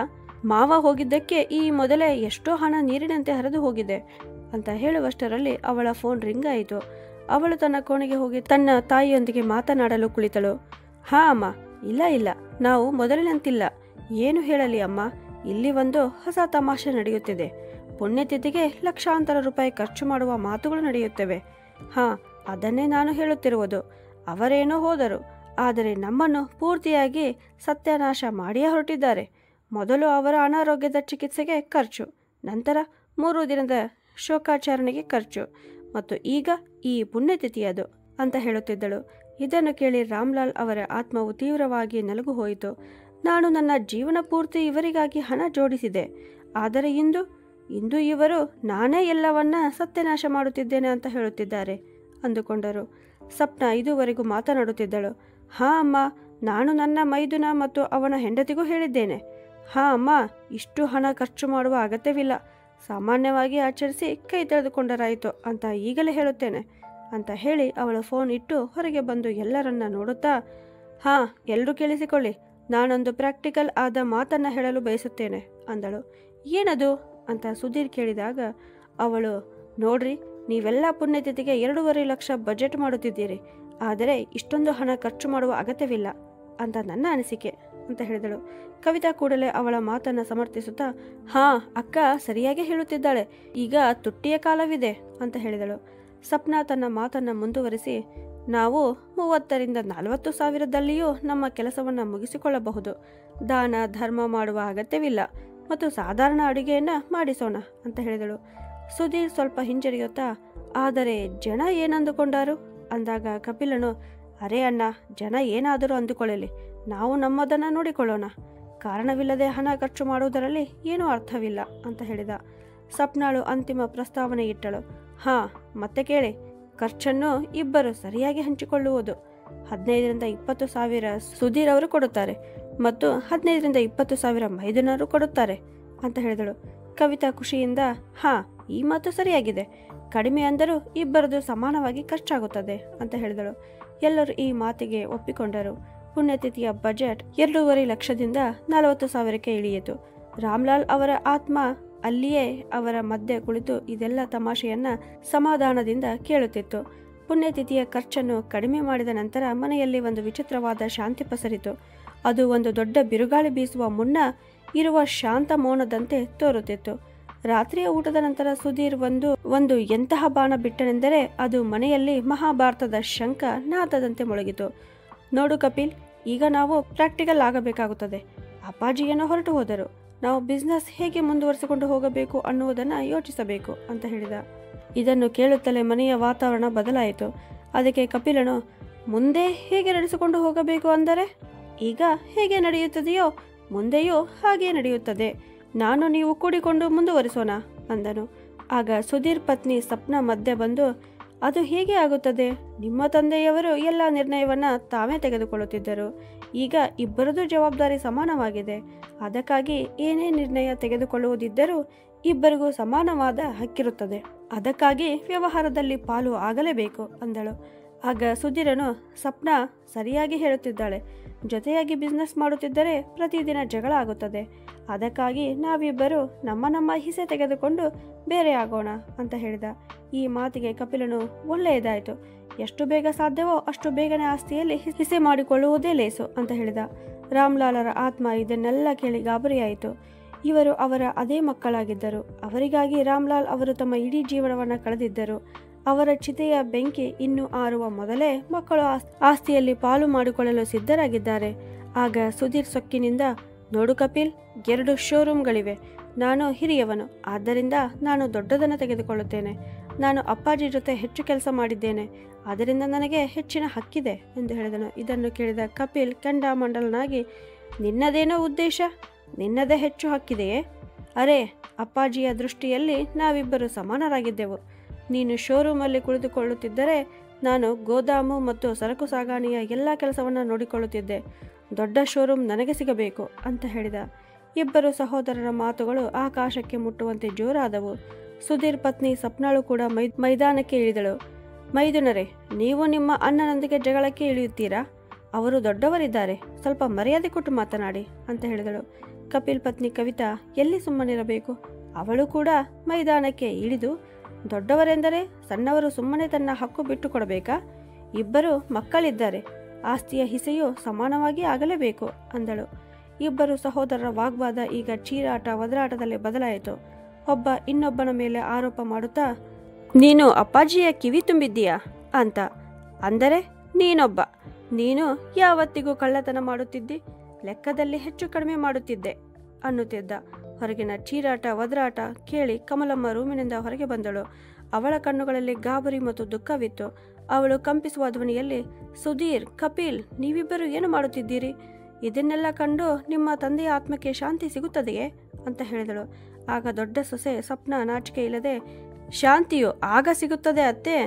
ಮಾವ ಹೋಗಿದ್ದಕ್ಕೆ ಈ ಮೊದಲೇ ಎಷ್ಟೋ ಹಣ ನೀರಿನಂತೆ ಹರಿದು ಹೋಗಿದೆ ಅಂತ ಹೇಳುವಷ್ಟರಲ್ಲಿ ಅವಳ ಫೋನ್ ರಿಂಗ್ ಆಯಿತು. ಅವಳು ತನ್ನ ಕೋಣೆಗೆ ಹೋಗಿ ತನ್ನ ತಾಯಿಯೊಂದಿಗೆ ಮಾತನಾಡಲು ಕುಳಿತಳು. ಹಾ ಅಮ್ಮ, ಇಲ್ಲ, ನಾವು ಮೊದಲಿನಂತಿಲ್ಲ. ಏನು ಹೇಳಲಿ ಅಮ್ಮ, ಇಲ್ಲಿ ಒಂದು ಹೊಸ ತಮಾಷೆ ನಡೆಯುತ್ತಿದೆ. ಪುಣ್ಯತಿಥಿಗೆ ಲಕ್ಷಾಂತರ ರೂಪಾಯಿ ಖರ್ಚು ಮಾಡುವ ಮಾತುಗಳು ನಡೆಯುತ್ತವೆ. ಹಾ, ಅದನ್ನೇ ನಾನು ಹೇಳುತ್ತಿರುವುದು. ಅವರೇನೋ ಹೋದರು, ಆದರೆ ನಮ್ಮನ್ನು ಪೂರ್ತಿಯಾಗಿ ಸತ್ಯನಾಶ ಮಾಡಿಯೇ ಹೊರಟಿದ್ದಾರೆ. ಮೊದಲು ಅವರ ಅನಾರೋಗ್ಯದ ಚಿಕಿತ್ಸೆಗೆ ಖರ್ಚು, ನಂತರ 3 ದಿನದ ಶೋಕಾಚರಣೆಗೆ ಖರ್ಚು, ಮತ್ತು ಈಗ ಈ ಪುಣ್ಯತಿಥಿಯದು ಅಂತ ಹೇಳುತ್ತಿದ್ದಳು. ಇದನ್ನು ಕೇಳಿ ರಾಮ್ಲಾಲ್ ಅವರ ಆತ್ಮವು ತೀವ್ರವಾಗಿ ನಲುಗು ಹೋಯಿತು. ನಾನು ನನ್ನ ಜೀವನ ಪೂರ್ತಿ ಇವರಿಗಾಗಿ ಹಣ ಜೋಡಿಸಿದೆ, ಆದರೆ ಇಂದು ಇವರು ನಾನೇ ಎಲ್ಲವನ್ನ ಸತ್ಯನಾಶ ಮಾಡುತ್ತಿದ್ದೇನೆ ಅಂತ ಹೇಳುತ್ತಿದ್ದಾರೆ ಅಂದುಕೊಂಡರು. ಸಪ್ನಾ ಇದುವರೆಗೂ ಮಾತನಾಡುತ್ತಿದ್ದಳು. ಹಾ ಅಮ್ಮ, ನಾನು ನನ್ನ ಮೈದುನ ಮತ್ತು ಅವನ ಹೆಂಡತಿಗೂ ಹೇಳಿದ್ದೇನೆ. ಹಾ ಅಮ್ಮ, ಇಷ್ಟು ಹಣ ಖರ್ಚು ಮಾಡುವ ಅಗತ್ಯವಿಲ್ಲ. ಸಾಮಾನ್ಯವಾಗಿ ಆಚರಿಸಿ ಕೈ ತೆಗೆದುಕೊಂಡರಾಯಿತು ಅಂತ ಈಗಲೇ ಹೇಳುತ್ತೇನೆ ಅಂತ ಹೇಳಿ ಅವಳ ಫೋನ್ ಇಟ್ಟು ಹೊರಗೆ ಬಂದು ಎಲ್ಲರನ್ನ ನೋಡುತ್ತಾ, ಹಾ, ಎಲ್ಲರೂ ಕೇಳಿಸಿಕೊಳ್ಳಿ, ನಾನೊಂದು ಪ್ರಾಕ್ಟಿಕಲ್ ಆದ ಮಾತನ್ನು ಹೇಳಲು ಬಯಸುತ್ತೇನೆ ಅಂದಳು. ಏನದು ಅಂತ ಸುಧೀರ್ ಕೇಳಿದಾಗ ಅವಳು, ನೋಡ್ರಿ, ನೀವೆಲ್ಲ ಪುಣ್ಯತಿಥಿಗೆ 2.5 ಲಕ್ಷ ಬಜೆಟ್ ಮಾಡುತ್ತಿದ್ದೀರಿ, ಆದರೆ ಇಷ್ಟೊಂದು ಹಣ ಖರ್ಚು ಮಾಡುವ ಅಗತ್ಯವಿಲ್ಲ ಅಂತ ನನ್ನ ಅನಿಸಿಕೆ ಅಂತ ಹೇಳಿದಳು. ಕವಿತಾ ಕೂಡಲೇ ಅವಳ ಮಾತನ್ನು ಸಮರ್ಥಿಸುತ್ತಾ, ಹಾ ಅಕ್ಕ ಸರಿಯಾಗಿ ಹೇಳುತ್ತಿದ್ದಾಳೆ, ಈಗ ತುಟ್ಟಿಯ ಕಾಲವಿದೆ ಅಂತ ಹೇಳಿದಳು. ಸಪ್ನಾ ತನ್ನ ಮಾತನ್ನು ಮುಂದುವರಿಸಿ, ನಾವು 30,000 ರಿಂದ 40,000ದಲ್ಲಿಯೂ ನಮ್ಮ ಕೆಲಸವನ್ನು ಮುಗಿಸಿಕೊಳ್ಳಬಹುದು. ದಾನ ಧರ್ಮ ಮಾಡುವ ಅಗತ್ಯವಿಲ್ಲ ಮತ್ತು ಸಾಧಾರಣ ಅಡುಗೆಯನ್ನು ಮಾಡಿಸೋಣ ಅಂತ ಹೇಳಿದಳು. ಸುಧೀರ್ ಸ್ವಲ್ಪ ಹಿಂಜರಿಯುತ್ತಾ, ಆದರೆ ಜನ ಏನಂದುಕೊಂಡಾರು ಅಂದಾಗ ಕಪಿಲನು, ಅರೇ ಅಣ್ಣ, ಜನ ಏನಾದರೂ ಅಂದುಕೊಳ್ಳಲಿ, ನಾವು ನಮ್ಮದನ್ನು ನೋಡಿಕೊಳ್ಳೋಣ. ಕಾರಣವಿಲ್ಲದೆ ಹಣ ಖರ್ಚು ಮಾಡುವುದರಲ್ಲಿ ಏನೂ ಅರ್ಥವಿಲ್ಲ ಅಂತ ಹೇಳಿದ. ಸಪ್ನಾಳು ಅಂತಿಮ ಪ್ರಸ್ತಾವನೆ ಇಟ್ಟಳು. ಹಾ, ಮತ್ತೆ ಕೇಳಿ, ಖರ್ಚನ್ನು ಇಬ್ಬರು ಸರಿಯಾಗಿ ಹಂಚಿಕೊಳ್ಳುವುದು. 15 ರಿಂದ 20 ಸಾವಿರ ಸುಧೀರ್ ಅವರು ಕೊಡುತ್ತಾರೆ ಮತ್ತು 15 ರಿಂದ 20 ಸಾವಿರ ಮೈದುನರು ಕೊಡುತ್ತಾರೆ ಅಂತ ಹೇಳಿದಳು. ಕವಿತಾ ಖುಷಿಯಿಂದ, ಹಾ, ಈ ಮಾತು ಸರಿಯಾಗಿದೆ, ಕಡಿಮೆ ಅಂದರೂ ಇಬ್ಬರದು ಸಮಾನವಾಗಿ ಖರ್ಚಾಗುತ್ತದೆ ಅಂತ ಹೇಳಿದಳು. ಎಲ್ಲರೂ ಈ ಮಾತಿಗೆ ಒಪ್ಪಿಕೊಂಡರು. ಪುಣ್ಯತಿಥಿಯ ಬಜೆಟ್ 2.5 ಲಕ್ಷದಿಂದ 40,000ಕ್ಕೆ ಇಳಿಯಿತು. ರಾಮ್ಲಾಲ್ ಅವರ ಆತ್ಮ ಅಲ್ಲಿಯೇ ಅವರ ಮಧ್ಯೆ ಕುಳಿತು ಇದೆಲ್ಲ ತಮಾಷೆಯನ್ನ ಸಮಾಧಾನದಿಂದ ಕೇಳುತ್ತಿತ್ತು. ಪುಣ್ಯತಿಥಿಯ ಖರ್ಚನ್ನು ಕಡಿಮೆ ಮಾಡಿದ ನಂತರ ಮನೆಯಲ್ಲಿ ಒಂದು ವಿಚಿತ್ರವಾದ ಶಾಂತಿ ಪಸರಿತು. ಅದು ಒಂದು ದೊಡ್ಡ ಬಿರುಗಾಳಿ ಬೀಸುವ ಮುನ್ನ ಇರುವ ಶಾಂತ ಮೌನದಂತೆ ತೋರುತ್ತಿತ್ತು. ರಾತ್ರಿಯ ಊಟದ ನಂತರ ಸುಧೀರ್ ಒಂದು ಎಂತಹ ಬಾಣ ಬಿಟ್ಟನೆಂದರೆ ಅದು ಮನೆಯಲ್ಲಿ ಮಹಾಭಾರತದ ಶಂಖ ನಾದದಂತೆ ಮೊಳಗಿತು. ನೋಡು ಕಪಿಲ್, ಈಗ ನಾವು ಪ್ರಾಕ್ಟಿಕಲ್ ಆಗಬೇಕಾಗುತ್ತದೆ. ಅಪ್ಪಾಜಿಯನ್ನು ಹೊರಟು ಹೋದರು, ನಾವು ಬಿಸ್ನೆಸ್ ಹೇಗೆ ಮುಂದುವರಿಸಿಕೊಂಡು ಹೋಗಬೇಕು ಅನ್ನುವುದನ್ನು ಯೋಚಿಸಬೇಕು ಅಂತ ಹೇಳಿದ. ಇದನ್ನು ಕೇಳುತ್ತಲೇ ಮನೆಯ ವಾತಾವರಣ ಬದಲಾಯಿತು. ಅದಕ್ಕೆ ಕಪಿಲನು, ಮುಂದೆ ಹೇಗೆ ನಡೆಸಿಕೊಂಡು ಹೋಗಬೇಕು ಅಂದರೆ, ಈಗ ಹೇಗೆ ನಡೆಯುತ್ತದೆಯೋ ಮುಂದೆಯೂ ಹಾಗೆ ನಡೆಯುತ್ತದೆ. ನಾನು ನೀವು ಕೂಡಿಕೊಂಡು ಮುಂದುವರಿಸೋಣ ಅಂದನು. ಆಗ ಸುಧೀರ್ ಪತ್ನಿ ಸಪ್ನಾ ಮಧ್ಯೆ ಬಂದು, ಅದು ಹೇಗೆ ಆಗುತ್ತದೆ? ನಿಮ್ಮ ತಂದೆಯವರು ಎಲ್ಲ ನಿರ್ಣಯವನ್ನು ತಾವೇ ತೆಗೆದುಕೊಳ್ಳುತ್ತಿದ್ದರು. ಈಗ ಇಬ್ಬರದು ಜವಾಬ್ದಾರಿ ಸಮಾನವಾಗಿದೆ. ಅದಕ್ಕಾಗಿ ಏನೇ ನಿರ್ಣಯ ತೆಗೆದುಕೊಳ್ಳುವುದಿದ್ದರೂ ಇಬ್ಬರಿಗೂ ಸಮಾನವಾದ ಹಕ್ಕಿರುತ್ತದೆ. ಅದಕ್ಕಾಗಿ ವ್ಯವಹಾರದಲ್ಲಿ ಪಾಲು ಆಗಲೇಬೇಕು ಅಂದಳು. ಆಗ ಸುಧೀರನು, ಸಪ್ನಾ ಸರಿಯಾಗಿ ಹೇಳುತ್ತಿದ್ದಾಳೆ, ಜೊತೆಯಾಗಿ ಬಿಸ್ನೆಸ್ ಮಾಡುತ್ತಿದ್ದರೆ ಪ್ರತಿದಿನ ಜಗಳ ಆಗುತ್ತದೆ. ಅದಕ್ಕಾಗಿ ನಾವಿಬ್ಬರು ನಮ್ಮ ಹಿಸೆ ತೆಗೆದುಕೊಂಡು ಬೇರೆ ಆಗೋಣ ಅಂತ ಹೇಳಿದ. ಈ ಮಾತಿಗೆ ಕಪಿಲನು, ಒಳ್ಳೆಯದಾಯಿತು, ಎಷ್ಟು ಬೇಗ ಸಾಧ್ಯವೋ ಅಷ್ಟು ಬೇಗನೆ ಆಸ್ತಿಯಲ್ಲಿ ಹಿಸೆ ಮಾಡಿಕೊಳ್ಳುವುದೇ ಲೇಸು ಅಂತ ಹೇಳಿದ. ರಾಮ್ಲಾಲರ ಆತ್ಮ ಇದನ್ನೆಲ್ಲ ಕೇಳಿ ಗಾಬರಿಯಾಯಿತು. ಇವರು ಅವರ ಅದೇ ಮಕ್ಕಳಾಗಿದ್ದರು. ಅವರಿಗಾಗಿ ರಾಮ್ಲಾಲ್ ಅವರು ತಮ್ಮ ಇಡೀ ಜೀವನವನ್ನು ಕಳೆದಿದ್ದರು. ಅವರ ಚಿತೆಯ ಬೆಂಕಿ ಇನ್ನೂ ಆರುವ ಮೊದಲೇ ಮಕ್ಕಳು ಆಸ್ತಿಯಲ್ಲಿ ಪಾಲು ಮಾಡಿಕೊಳ್ಳಲು ಸಿದ್ಧರಾಗಿದ್ದಾರೆ. ಆಗ ಸುಧೀರ್ ಸೊಕ್ಕಿನಿಂದ, ನೋಡು ಕಪಿಲ್, 2 ಶೋರೂಮ್ಗಳಿವೆ. ನಾನು ಹಿರಿಯವನು, ಆದ್ದರಿಂದ ನಾನು ದೊಡ್ಡದನ್ನು ತೆಗೆದುಕೊಳ್ಳುತ್ತೇನೆ. ನಾನು ಅಪ್ಪಾಜಿ ಜೊತೆ ಹೆಚ್ಚು ಕೆಲಸ ಮಾಡಿದ್ದೇನೆ, ಅದರಿಂದ ನನಗೆ ಹೆಚ್ಚಿನ ಹಕ್ಕಿದೆ ಎಂದು ಹೇಳಿದನು. ಇದನ್ನು ಕೇಳಿದ ಕಪಿಲ್ ಕೆಂಡಾಮಂಡಲನಾಗಿ, ನಿನ್ನದೇನೋ ಉದ್ದೇಶ? ನಿನ್ನದೇ ಹೆಚ್ಚು ಹಕ್ಕಿದೆಯೇ? ಅರೆ, ಅಪ್ಪಾಜಿಯ ದೃಷ್ಟಿಯಲ್ಲಿ ನಾವಿಬ್ಬರು ಸಮಾನರಾಗಿದ್ದೆವು. ನೀನು ಶೋರೂಮಲ್ಲಿ ಕುಳಿತುಕೊಳ್ಳುತ್ತಿದ್ದರೆ ನಾನು ಗೋದಾಮು ಮತ್ತು ಸರಕು ಸಾಗಾಣೆಯ ಎಲ್ಲ ಕೆಲಸವನ್ನು ನೋಡಿಕೊಳ್ಳುತ್ತಿದ್ದೆ. ದೊಡ್ಡ ಶೋರೂಮ್ ನನಗೆ ಸಿಗಬೇಕು ಅಂತ ಹೇಳಿದ. ಇಬ್ಬರು ಸಹೋದರರ ಮಾತುಗಳು ಆಕಾಶಕ್ಕೆ ಮುಟ್ಟುವಂತೆ ಜೋರಾದವು. ಸುಧೀರ್ ಪತ್ನಿ ಸಪ್ನಾಳು ಕೂಡ ಮೈದಾನಕ್ಕೆ ಇಳಿದಳು. ಮೈದುನರೇ, ನೀವು ನಿಮ್ಮ ಅಣ್ಣನೊಂದಿಗೆ ಜಗಳಕ್ಕೆ ಇಳಿಯುತ್ತೀರಾ? ಅವರು ದೊಡ್ಡವರಿದ್ದಾರೆ, ಸ್ವಲ್ಪ ಮರ್ಯಾದೆ ಕೊಟ್ಟು ಮಾತನಾಡಿ ಅಂತ ಹೇಳಿದಳು. ಕಪಿಲ್ ಪತ್ನಿ ಕವಿತಾ ಎಲ್ಲಿ ಸುಮ್ಮನಿರಬೇಕು? ಅವಳು ಕೂಡ ಮೈದಾನಕ್ಕೆ ಇಳಿದು, ದೊಡ್ಡವರೆಂದರೆ ಸಣ್ಣವರು ಸುಮ್ಮನೆ ತನ್ನ ಹಕ್ಕು ಬಿಟ್ಟು ಕೊಡಬೇಕಾ? ಇಬ್ಬರು ಮಕ್ಕಳಿದ್ದಾರೆ, ಆಸ್ತಿಯ ಹಿಸೆಯು ಸಮಾನವಾಗಿ ಆಗಲೇಬೇಕು ಅಂದಳು. ಇಬ್ಬರು ಸಹೋದರರ ವಾಗ್ವಾದ ಈಗ ಚೀರಾಟ ಒದರಾಟದಲ್ಲಿ ಬದಲಾಯಿತು. ಒಬ್ಬ ಇನ್ನೊಬ್ಬನ ಮೇಲೆ ಆರೋಪ ಮಾಡುತ್ತಾ, ನೀನು ಅಪ್ಪಾಜಿಯ ಕಿವಿ ತುಂಬಿದ್ದೀಯಾ ಅಂತ. ಅಂದರೆ ನೀನು ಯಾವತ್ತಿಗೂ ಕಳ್ಳತನ ಮಾಡುತ್ತಿದ್ದಿ, ಲೆಕ್ಕದಲ್ಲಿ ಹೆಚ್ಚು ಕಡಿಮೆ ಮಾಡುತ್ತಿದ್ದೆ ಅನ್ನುತ್ತಿದ್ದ. ಹೊರಗಿನ ಚೀರಾಟ ಒದರಾಟ ಕೇಳಿ ಕಮಲಮ್ಮ ರೂಮಿನಿಂದ ಹೊರಗೆ ಬಂದಳು. ಅವಳ ಕಣ್ಣುಗಳಲ್ಲಿ ಗಾಬರಿ ಮತ್ತು ದುಃಖವಿತ್ತು. ಅವಳು ಕಂಪಿಸುವ ಧ್ವನಿಯಲ್ಲಿ, ಸುಧೀರ್, ಕಪಿಲ್, ನೀವಿಬ್ಬರು ಏನು ಮಾಡುತ್ತಿದ್ದೀರಿ? ಇದನ್ನೆಲ್ಲ ಕಂಡು ನಿಮ್ಮ ತಂದೆಯ ಆತ್ಮಕ್ಕೆ ಶಾಂತಿ ಸಿಗುತ್ತದೆಯೇ ಅಂತ ಹೇಳಿದಳು. ಆಗ ದೊಡ್ಡ ಸೊಸೆ ಸ್ವಪ್ನ ನಾಚಿಕೆ ಇಲ್ಲದೆ, ಶಾಂತಿಯು ಆಗ ಸಿಗುತ್ತದೆ ಅತ್ತೆ,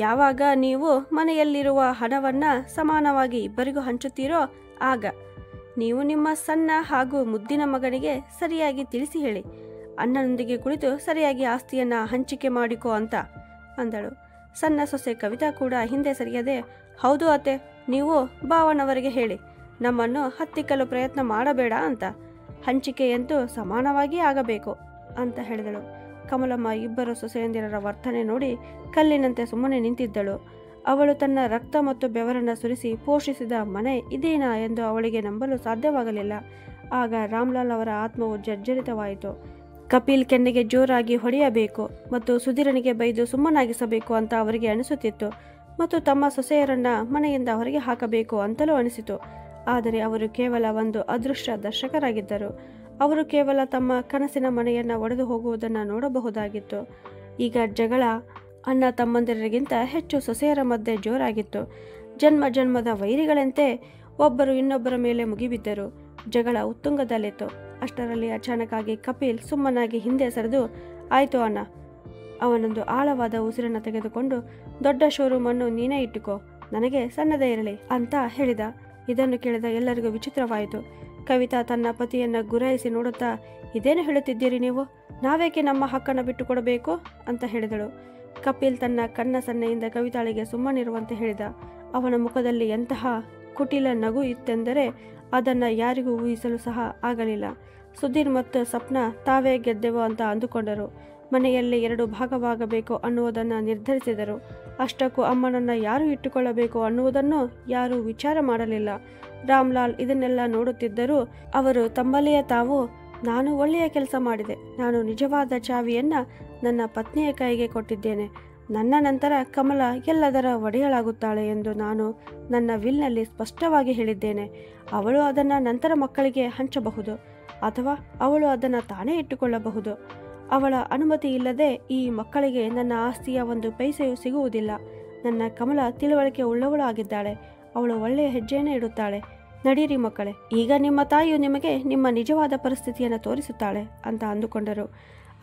ಯಾವಾಗ ನೀವು ಮನೆಯಲ್ಲಿರುವ ಹಣವನ್ನ ಸಮಾನವಾಗಿ ಇಬ್ಬರಿಗೂ ಹಂಚುತ್ತೀರೋ ಆಗ. ನೀವು ನಿಮ್ಮ ಸಣ್ಣ ಹಾಗೂ ಮುದ್ದಿನ ಮಗನಿಗೆ ಸರಿಯಾಗಿ ತಿಳಿಸಿ ಹೇಳಿ, ಅಣ್ಣನೊಂದಿಗೆ ಕುಳಿತು ಸರಿಯಾಗಿ ಆಸ್ತಿಯನ್ನ ಹಂಚಿಕೆ ಮಾಡಿಕೋ ಅಂತ ಅಂದಳು. ಸಣ್ಣ ಸೊಸೆ ಕವಿತಾ ಕೂಡ ಹಿಂದೆ ಸರಿಯದೆ, ಹೌದು ಅತ್ತೆ, ನೀವು ಭಾವನವರಿಗೆ ಹೇಳಿ, ನಮ್ಮನ್ನು ಹತ್ತಿಕ್ಕಲು ಪ್ರಯತ್ನ ಮಾಡಬೇಡ ಅಂತ. ಹಂಚಿಕೆಯಂತೂ ಸಮಾನವಾಗಿ ಆಗಬೇಕು ಅಂತ ಹೇಳಿದಳು. ಕಮಲಮ್ಮ ಇಬ್ಬರು ಸೊಸೆಯಂದಿರರ ವರ್ತನೆ ನೋಡಿ ಕಲ್ಲಿನಂತೆ ಸುಮ್ಮನೆ ನಿಂತಿದ್ದಳು. ಅವಳು ತನ್ನ ರಕ್ತ ಮತ್ತು ಬೆವರನ್ನು ಸುರಿಸಿ ಪೋಷಿಸಿದ ಮನೆ ಇದೇನಾ ಎಂದು ಅವಳಿಗೆ ನಂಬಲು ಸಾಧ್ಯವಾಗಲಿಲ್ಲ. ಆಗ ರಾಮ್ಲಾಲ್ ಅವರ ಆತ್ಮವು ಜರ್ಜರಿತವಾಯಿತು. ಕಪಿಲ್ ಕೆನ್ನೆಗೆ ಜೋರಾಗಿ ಹೊಡೆಯಬೇಕು ಮತ್ತು ಸುಧೀರನಿಗೆ ಬೈದು ಸುಮ್ಮನಾಗಿಸಬೇಕು ಅಂತ ಅವರಿಗೆ ಅನಿಸುತ್ತಿತ್ತು, ಮತ್ತು ತಮ್ಮ ಸೊಸೆಯರನ್ನ ಮನೆಯಿಂದ ಹೊರಗೆ ಹಾಕಬೇಕು ಅಂತಲೂ ಅನಿಸಿತು. ಆದರೆ ಅವರು ಕೇವಲ ಒಂದು ಅದೃಷ್ಟ ದರ್ಶಕರಾಗಿದ್ದರು. ಅವರು ಕೇವಲ ತಮ್ಮ ಕನಸಿನ ಮನೆಯನ್ನು ಒಡೆದು ಹೋಗುವುದನ್ನು ನೋಡಬಹುದಾಗಿತ್ತು. ಈಗ ಜಗಳ ಅಣ್ಣ ತಮ್ಮಂದಿರಿಗಿಂತ ಹೆಚ್ಚು ಸೊಸೆಯರ ಮಧ್ಯೆ ಜೋರಾಗಿತ್ತು. ಜನ್ಮದ ವೈರಿಗಳಂತೆ ಒಬ್ಬರು ಇನ್ನೊಬ್ಬರ ಮೇಲೆ ಮುಗಿಬಿದ್ದರು. ಜಗಳ ಉತ್ತುಂಗದಲ್ಲಿತ್ತು. ಅಷ್ಟರಲ್ಲಿ ಅಚಾನಕ್ಕಾಗಿ ಕಪಿಲ್ ಸುಮ್ಮನಾಗಿ ಹಿಂದೆ ಸರಿದು, ಆಯ್ತು ಅಣ್ಣ. ಅವನೊಂದು ಆಳವಾದ ಉಸಿರನ್ನು ತೆಗೆದುಕೊಂಡು, ದೊಡ್ಡ ಶೋರೂಮನ್ನು ನೀನೇ ಇಟ್ಟುಕೋ, ನನಗೆ ಸಣ್ಣದೇ ಇರಲಿ ಅಂತ ಹೇಳಿದ. ಇದನ್ನು ಕೇಳಿದ ಎಲ್ಲರಿಗೂ ವಿಚಿತ್ರವಾಯಿತು. ಕವಿತಾ ತನ್ನ ಪತಿಯನ್ನ ಗುರಾಯಿಸಿ ನೋಡುತ್ತಾ, ಇದೇನು ಹೇಳುತ್ತಿದ್ದೀರಿ ನೀವು? ನಾವೇಕೆ ನಮ್ಮ ಹಕ್ಕನ್ನು ಬಿಟ್ಟುಕೊಡಬೇಕು ಅಂತ ಹೇಳಿದಳು. ಕಪಿಲ್ ತನ್ನ ಕಣ್ಣ ಸನ್ನೆಯಿಂದ ಕವಿತಾಳಿಗೆ ಸುಮ್ಮನಿರುವಂತೆ ಹೇಳಿದ. ಅವನ ಮುಖದಲ್ಲಿ ಎಂತಹ ಕುಟಿಲ ನಗು ಇತ್ತೆಂದರೆ ಅದನ್ನು ಯಾರಿಗೂ ಊಹಿಸಲು ಸಹ ಆಗಲಿಲ್ಲ. ಸುಧೀರ್ ಮತ್ತು ಸ್ವಪ್ನ ತಾವೇ ಗೆದ್ದೆವು ಅಂತ ಅಂದುಕೊಂಡರು. ಮನೆಯಲ್ಲಿ 2 ಭಾಗವಾಗಬೇಕು ಅನ್ನುವುದನ್ನು ನಿರ್ಧರಿಸಿದರು. ಅಷ್ಟಕ್ಕೂ ಅಮ್ಮನನ್ನು ಯಾರು ಇಟ್ಟುಕೊಳ್ಳಬೇಕು ಅನ್ನುವುದನ್ನು ಯಾರೂ ವಿಚಾರ ಮಾಡಲಿಲ್ಲ. ರಾಮ್ಲಾಲ್ ಇದನ್ನೆಲ್ಲ ನೋಡುತ್ತಿದ್ದರೂ ಅವರು ತಮ್ಮಲ್ಲಿಯೇ ತಾವು, ನಾನು ಒಳ್ಳೆಯ ಕೆಲಸ ಮಾಡಿದೆ, ನಾನು ನಿಜವಾದ ಚಾವಿಯನ್ನು ನನ್ನ ಪತ್ನಿಯ ಕೈಗೆ ಕೊಟ್ಟಿದ್ದೇನೆ, ನನ್ನ ನಂತರ ಕಮಲ ಎಲ್ಲದರ ಒಡೆಯಲಾಗುತ್ತಾಳೆ ಎಂದು ನಾನು ನನ್ನ ವಿಲ್ನಲ್ಲಿ ಸ್ಪಷ್ಟವಾಗಿ ಹೇಳಿದ್ದೇನೆ. ಅವಳು ಅದನ್ನು ನಂತರ ಮಕ್ಕಳಿಗೆ ಹಂಚಬಹುದು, ಅಥವಾ ಅವಳು ಅದನ್ನು ತಾನೇ ಇಟ್ಟುಕೊಳ್ಳಬಹುದು. ಅವಳ ಅನುಮತಿ ಇಲ್ಲದೆ ಈ ಮಕ್ಕಳಿಗೆ ನನ್ನ ಆಸ್ತಿಯ ಒಂದು ಪೈಸೆಯೂ ಸಿಗುವುದಿಲ್ಲ. ನನ್ನ ಕಮಲ ತಿಳುವಳಿಕೆ ಉಳ್ಳವಳು ಆಗಿದ್ದಾಳೆ, ಅವಳು ಒಳ್ಳೆಯ ಹೆಜ್ಜೆಯನ್ನೇ ಇಡುತ್ತಾಳೆ. ನಡೀರಿ ಮಕ್ಕಳೇ, ಈಗ ನಿಮ್ಮ ತಾಯಿಯು ನಿಮಗೆ ನಿಮ್ಮ ನಿಜವಾದ ಪರಿಸ್ಥಿತಿಯನ್ನು ತೋರಿಸುತ್ತಾಳೆ ಅಂತ ಅಂದುಕೊಂಡರು.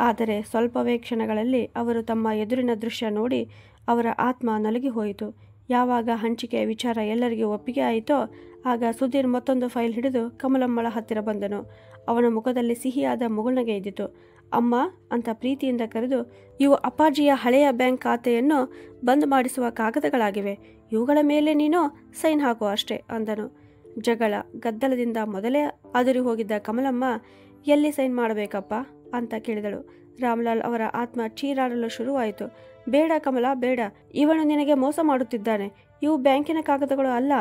ಆದರೆ ಸ್ವಲ್ಪವೇ ಕ್ಷಣಗಳಲ್ಲಿ ಅವರು ತಮ್ಮ ಎದುರಿನ ದೃಶ್ಯ ನೋಡಿ ಅವರ ಆತ್ಮ ನಲುಗಿ ಹೋಯಿತು. ಯಾವಾಗ ಹಂಚಿಕೆಯ ವಿಚಾರ ಎಲ್ಲರಿಗೂ ಒಪ್ಪಿಗೆ ಆಯಿತೋ ಆಗ ಸುಧೀರ್ ಮತ್ತೊಂದು ಫೈಲ್ ಹಿಡಿದು ಕಮಲಮ್ಮಳ ಹತ್ತಿರ ಬಂದನು. ಅವನ ಮುಖದಲ್ಲಿ ಸಿಹಿಯಾದ ಮುಗುಳ್ನಗೆ ಇದ್ದಿತು. ಅಮ್ಮ ಅಂತ ಪ್ರೀತಿಯಿಂದ ಕರೆದು, ಇವು ಅಪ್ಪಾಜಿಯ ಹಳೆಯ ಬ್ಯಾಂಕ್ ಖಾತೆಯನ್ನು ಬಂದ್ ಮಾಡಿಸುವ ಕಾಗದಗಳಾಗಿವೆ, ಇವುಗಳ ಮೇಲೆ ನೀನು ಸೈನ್ ಹಾಕು ಅಷ್ಟೇ ಅಂದನು. ಜಗಳ ಗದ್ದಲದಿಂದ ಮೊದಲೇ ಅದುರಿ ಹೋಗಿದ್ದ ಕಮಲಮ್ಮ, ಎಲ್ಲಿ ಸೈನ್ ಮಾಡಬೇಕಪ್ಪ ಅಂತ ಕೇಳಿದಳು. ರಾಮ್ಲಾಲ್ ಅವರ ಆತ್ಮ ಚೀರಾಡಲು ಶುರುವಾಯಿತು. ಬೇಡ ಕಮಲ, ಬೇಡ, ಇವನು ನಿನಗೆ ಮೋಸ ಮಾಡುತ್ತಿದ್ದಾನೆ, ಇವು ಬ್ಯಾಂಕಿನ ಕಾಗದಗಳು ಅಲ್ಲ,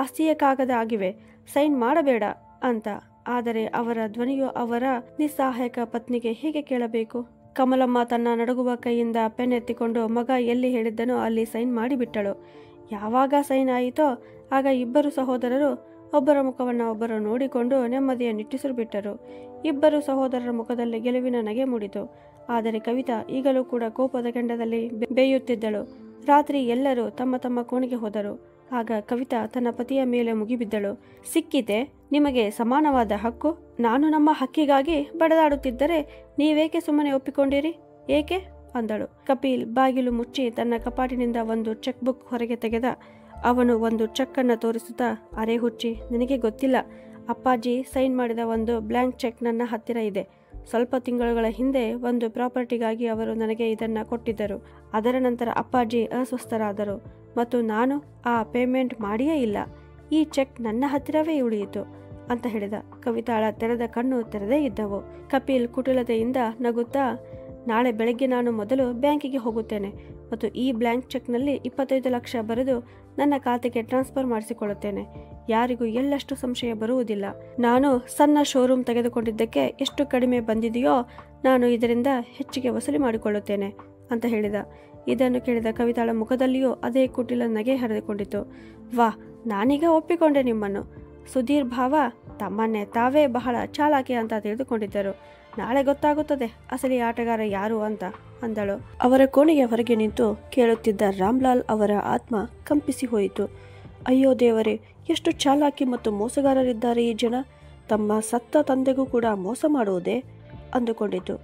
ಆಸ್ತಿಯ ಕಾಗದ ಆಗಿವೆ, ಸೈನ್ ಮಾಡಬೇಡ ಅಂತ. ಆದರೆ ಅವರ ಧ್ವನಿಯು ಅವರ ನಿಸ್ಸಹಾಯಕ ಪತ್ನಿಗೆ ಹೇಗೆ ಕೇಳಬೇಕು? ಕಮಲಮ್ಮ ತನ್ನ ನಡುಗುವ ಕೈಯಿಂದ ಪೆನ್ ಎತ್ತಿಕೊಂಡು ಮಗ ಎಲ್ಲಿ ಹೇಳಿದ್ದನೋ ಅಲ್ಲಿ ಸೈನ್ ಮಾಡಿಬಿಟ್ಟಳು. ಯಾವಾಗ ಸೈನ್ ಆಯಿತೋ ಆಗ ಇಬ್ಬರು ಸಹೋದರರು ಒಬ್ಬರ ಮುಖವನ್ನು ಒಬ್ಬರು ನೋಡಿಕೊಂಡು ನೆಮ್ಮದಿಯ ನಿಟ್ಟುಸಿರು ಬಿಟ್ಟರು. ಇಬ್ಬರು ಸಹೋದರರ ಮುಖದಲ್ಲಿ ಗೆಲುವಿನ ನಗೆ ಮೂಡಿತು. ಆದರೆ ಕವಿತಾ ಈಗಲೂ ಕೂಡ ಕೋಪದ ಕೆಂಡದಲ್ಲಿ ಬೇಯುತ್ತಿದ್ದಳು. ರಾತ್ರಿ ಎಲ್ಲರೂ ತಮ್ಮ ತಮ್ಮ ಕೋಣೆಗೆ ಹೋದರು. ಆಗ ಕವಿತಾ ತನ್ನ ಪತಿಯ ಮೇಲೆ ಮುಗಿಬಿದ್ದಳು. ಸಿಕ್ಕಿತೆ ನಿಮಗೆ ಸಮಾನವಾದ ಹಕ್ಕು, ನಾನು ನಮ್ಮ ಹಕ್ಕಿಗಾಗಿ ಬಡದಾಡುತ್ತಿದ್ದರೆ ನೀವೇಕೆ ಸುಮ್ಮನೆ ಒಪ್ಪಿಕೊಂಡಿರಿ, ಏಕೆ ಅಂದಳು. ಕಪಿಲ್ ಬಾಗಿಲು ಮುಚ್ಚಿ ತನ್ನ ಕಪಾಟಿನಿಂದ ಒಂದು ಚೆಕ್ ಬುಕ್ ಹೊರಗೆ ತೆಗೆದ. ಅವನು ಒಂದು ಚೆಕ್ಕನ್ನು ತೋರಿಸುತ್ತಾ, ಅರೆ ಹುಚ್ಚಿ, ನಿನಗೆ ಗೊತ್ತಿಲ್ಲ, ಅಪ್ಪಾಜಿ ಸೈನ್ ಮಾಡಿದ ಒಂದು ಬ್ಲ್ಯಾಂಕ್ ಚೆಕ್ ನನ್ನ ಹತ್ತಿರ ಇದೆ. ಸ್ವಲ್ಪ ತಿಂಗಳುಗಳ ಹಿಂದೆ ಒಂದು ಪ್ರಾಪರ್ಟಿಗಾಗಿ ಅವರು ನನಗೆ ಇದನ್ನು ಕೊಟ್ಟಿದ್ದರು. ಅದರ ನಂತರ ಅಪ್ಪಾಜಿ ಅಸ್ವಸ್ಥರಾದರು ಮತ್ತು ನಾನು ಆ ಪೇಮೆಂಟ್ ಮಾಡಿಯೇ ಇಲ್ಲ. ಈ ಚೆಕ್ ನನ್ನ ಹತ್ತಿರವೇ ಉಳಿಯಿತು ಅಂತ ಹೇಳಿದ. ಕವಿತಾಳ ತೆರೆದ ಕಣ್ಣು ತೆರೆದೇ ಇದ್ದವು. ಕಪಿಲ್ ಕುಟಿಲತೆಯಿಂದ ನಗುತ್ತಾ, ನಾಳೆ ಬೆಳಗ್ಗೆ ನಾನು ಮೊದಲು ಬ್ಯಾಂಕಿಗೆ ಹೋಗುತ್ತೇನೆ ಮತ್ತು ಈ ಬ್ಲ್ಯಾಂಕ್ ಚೆಕ್ನಲ್ಲಿ 25 ಲಕ್ಷ ಬರೆದು ನನ್ನ ಖಾತೆಗೆ ಟ್ರಾನ್ಸ್ಫರ್ ಮಾಡಿಸಿಕೊಳ್ಳುತ್ತೇನೆ. ಯಾರಿಗೂ ಎಳ್ಳಷ್ಟು ಸಂಶಯ ಬರುವುದಿಲ್ಲ. ನಾನು ಸಣ್ಣ ಶೋರೂಮ್ ತೆಗೆದುಕೊಂಡಿದ್ದಕ್ಕೆ ಎಷ್ಟು ಕಡಿಮೆ ಬಂದಿದೆಯೋ ನಾನು ಇದರಿಂದ ಹೆಚ್ಚಿಗೆ ವಸೂಲಿ ಮಾಡಿಕೊಳ್ಳುತ್ತೇನೆ ಅಂತ ಹೇಳಿದ. ಇದನ್ನು ಕೇಳಿದ ಕವಿತಾಳ ಮುಖದಲ್ಲಿಯೂ ಅದೇ ಕುಟಿಲ ನಗೆ ಹರಿದುಕೊಂಡಿತು. ವಾ, ನಾನೀಗ ಒಪ್ಪಿಕೊಂಡೆ ನಿಮ್ಮನ್ನು. ಸುಧೀರ್ ಭಾವ ತಮ್ಮನ್ನೇ ತಾವೇ ಬಹಳ ಚಾಲಾಕಿ ಅಂತ ತಿಳಿದುಕೊಂಡಿದ್ದರು. ನಾಳೆ ಗೊತ್ತಾಗುತ್ತದೆ ಅಸಲಿ ಆಟಗಾರ ಯಾರು ಅಂತ ಅಂದಳು. ಅವರ ಕೋಣೆಯ ಹೊರಗೆ ನಿಂತು ಕೇಳುತ್ತಿದ್ದ ರಾಮ್ಲಾಲ್ ಅವರ ಆತ್ಮ ಕಂಪಿಸಿ ಹೋಯಿತು. ಅಯ್ಯೋ ದೇವರೇ, ಎಷ್ಟು ಚಾಲಾಕಿ ಮತ್ತು ಮೋಸಗಾರರಿದ್ದಾರೆ ಈ ಜನ. ತಮ್ಮ ಸತ್ತ ತಂದೆಗೂ ಕೂಡ ಮೋಸ ಮಾಡುವುದೇ ಅಂದುಕೊಂಡಿತು.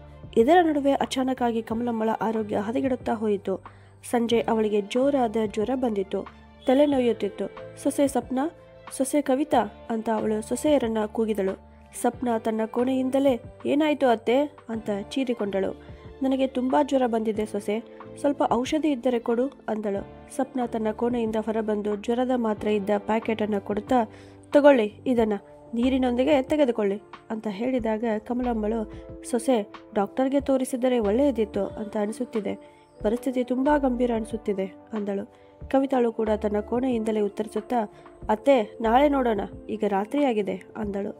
ಇದರ ನಡುವೆ ಅಚಾನಕ್ಕಾಗಿ ಕಮಲಮ್ಮಳ ಆರೋಗ್ಯ ಹದಗೆಡುತ್ತಾ ಹೋಯಿತು. ಸಂಜೆ ಅವಳಿಗೆ ಜೋರಾದ ಜ್ವರ ಬಂದಿತ್ತು. ತಲೆನೋಯುತ್ತಿತ್ತು. ಸೊಸೆ ಸಪ್ನ, ಸೊಸೆ ಕವಿತಾ ಅಂತ ಅವಳು ಸೊಸೆಯರನ್ನ ಕೂಗಿದಳು. ಸಪ್ನ ತನ್ನ ಕೋಣೆಯಿಂದಲೇ ಏನಾಯಿತು ಅತ್ತೆ ಅಂತ ಚೀರಿಕೊಂಡಳು. ನನಗೆ ತುಂಬಾ ಜ್ವರ ಬಂದಿದೆ ಸೊಸೆ, ಸ್ವಲ್ಪ ಔಷಧಿ ಇದ್ದರೆ ಕೊಡು ಅಂದಳು. ಸಪ್ನ ತನ್ನ ಕೋಣೆಯಿಂದ ಹೊರಬಂದು ಜ್ವರದ ಮಾತ್ರೆ ಇದ್ದ ಪ್ಯಾಕೆಟನ್ನು ಕೊಡುತ್ತಾ, ತಗೊಳ್ಳಿ, ಇದನ್ನು ನೀರಿನೊಂದಿಗೆ ತೆಗೆದುಕೊಳ್ಳಿ ಅಂತ ಹೇಳಿದಾಗ ಕಮಲಮ್ಮಳು, ಸೊಸೆ, ಡಾಕ್ಟರ್ಗೆ ತೋರಿಸಿದರೆ ಒಳ್ಳೆಯದಿತ್ತು ಅಂತ ಅನಿಸುತ್ತಿದೆ. ಪರಿಸ್ಥಿತಿ ತುಂಬಾ ಗಂಭೀರ ಅನಿಸುತ್ತಿದೆ ಅಂದಳು. ಕವಿತಾಳು ಕೂಡ ತನ್ನ ಕೋಣೆಯಿಂದಲೇ ಉತ್ತರಿಸುತ್ತಾ, ಅತ್ತೆ, ನಾಳೆ ನೋಡೋಣ, ಈಗ ರಾತ್ರಿಯಾಗಿದೆ ಅಂದಳು.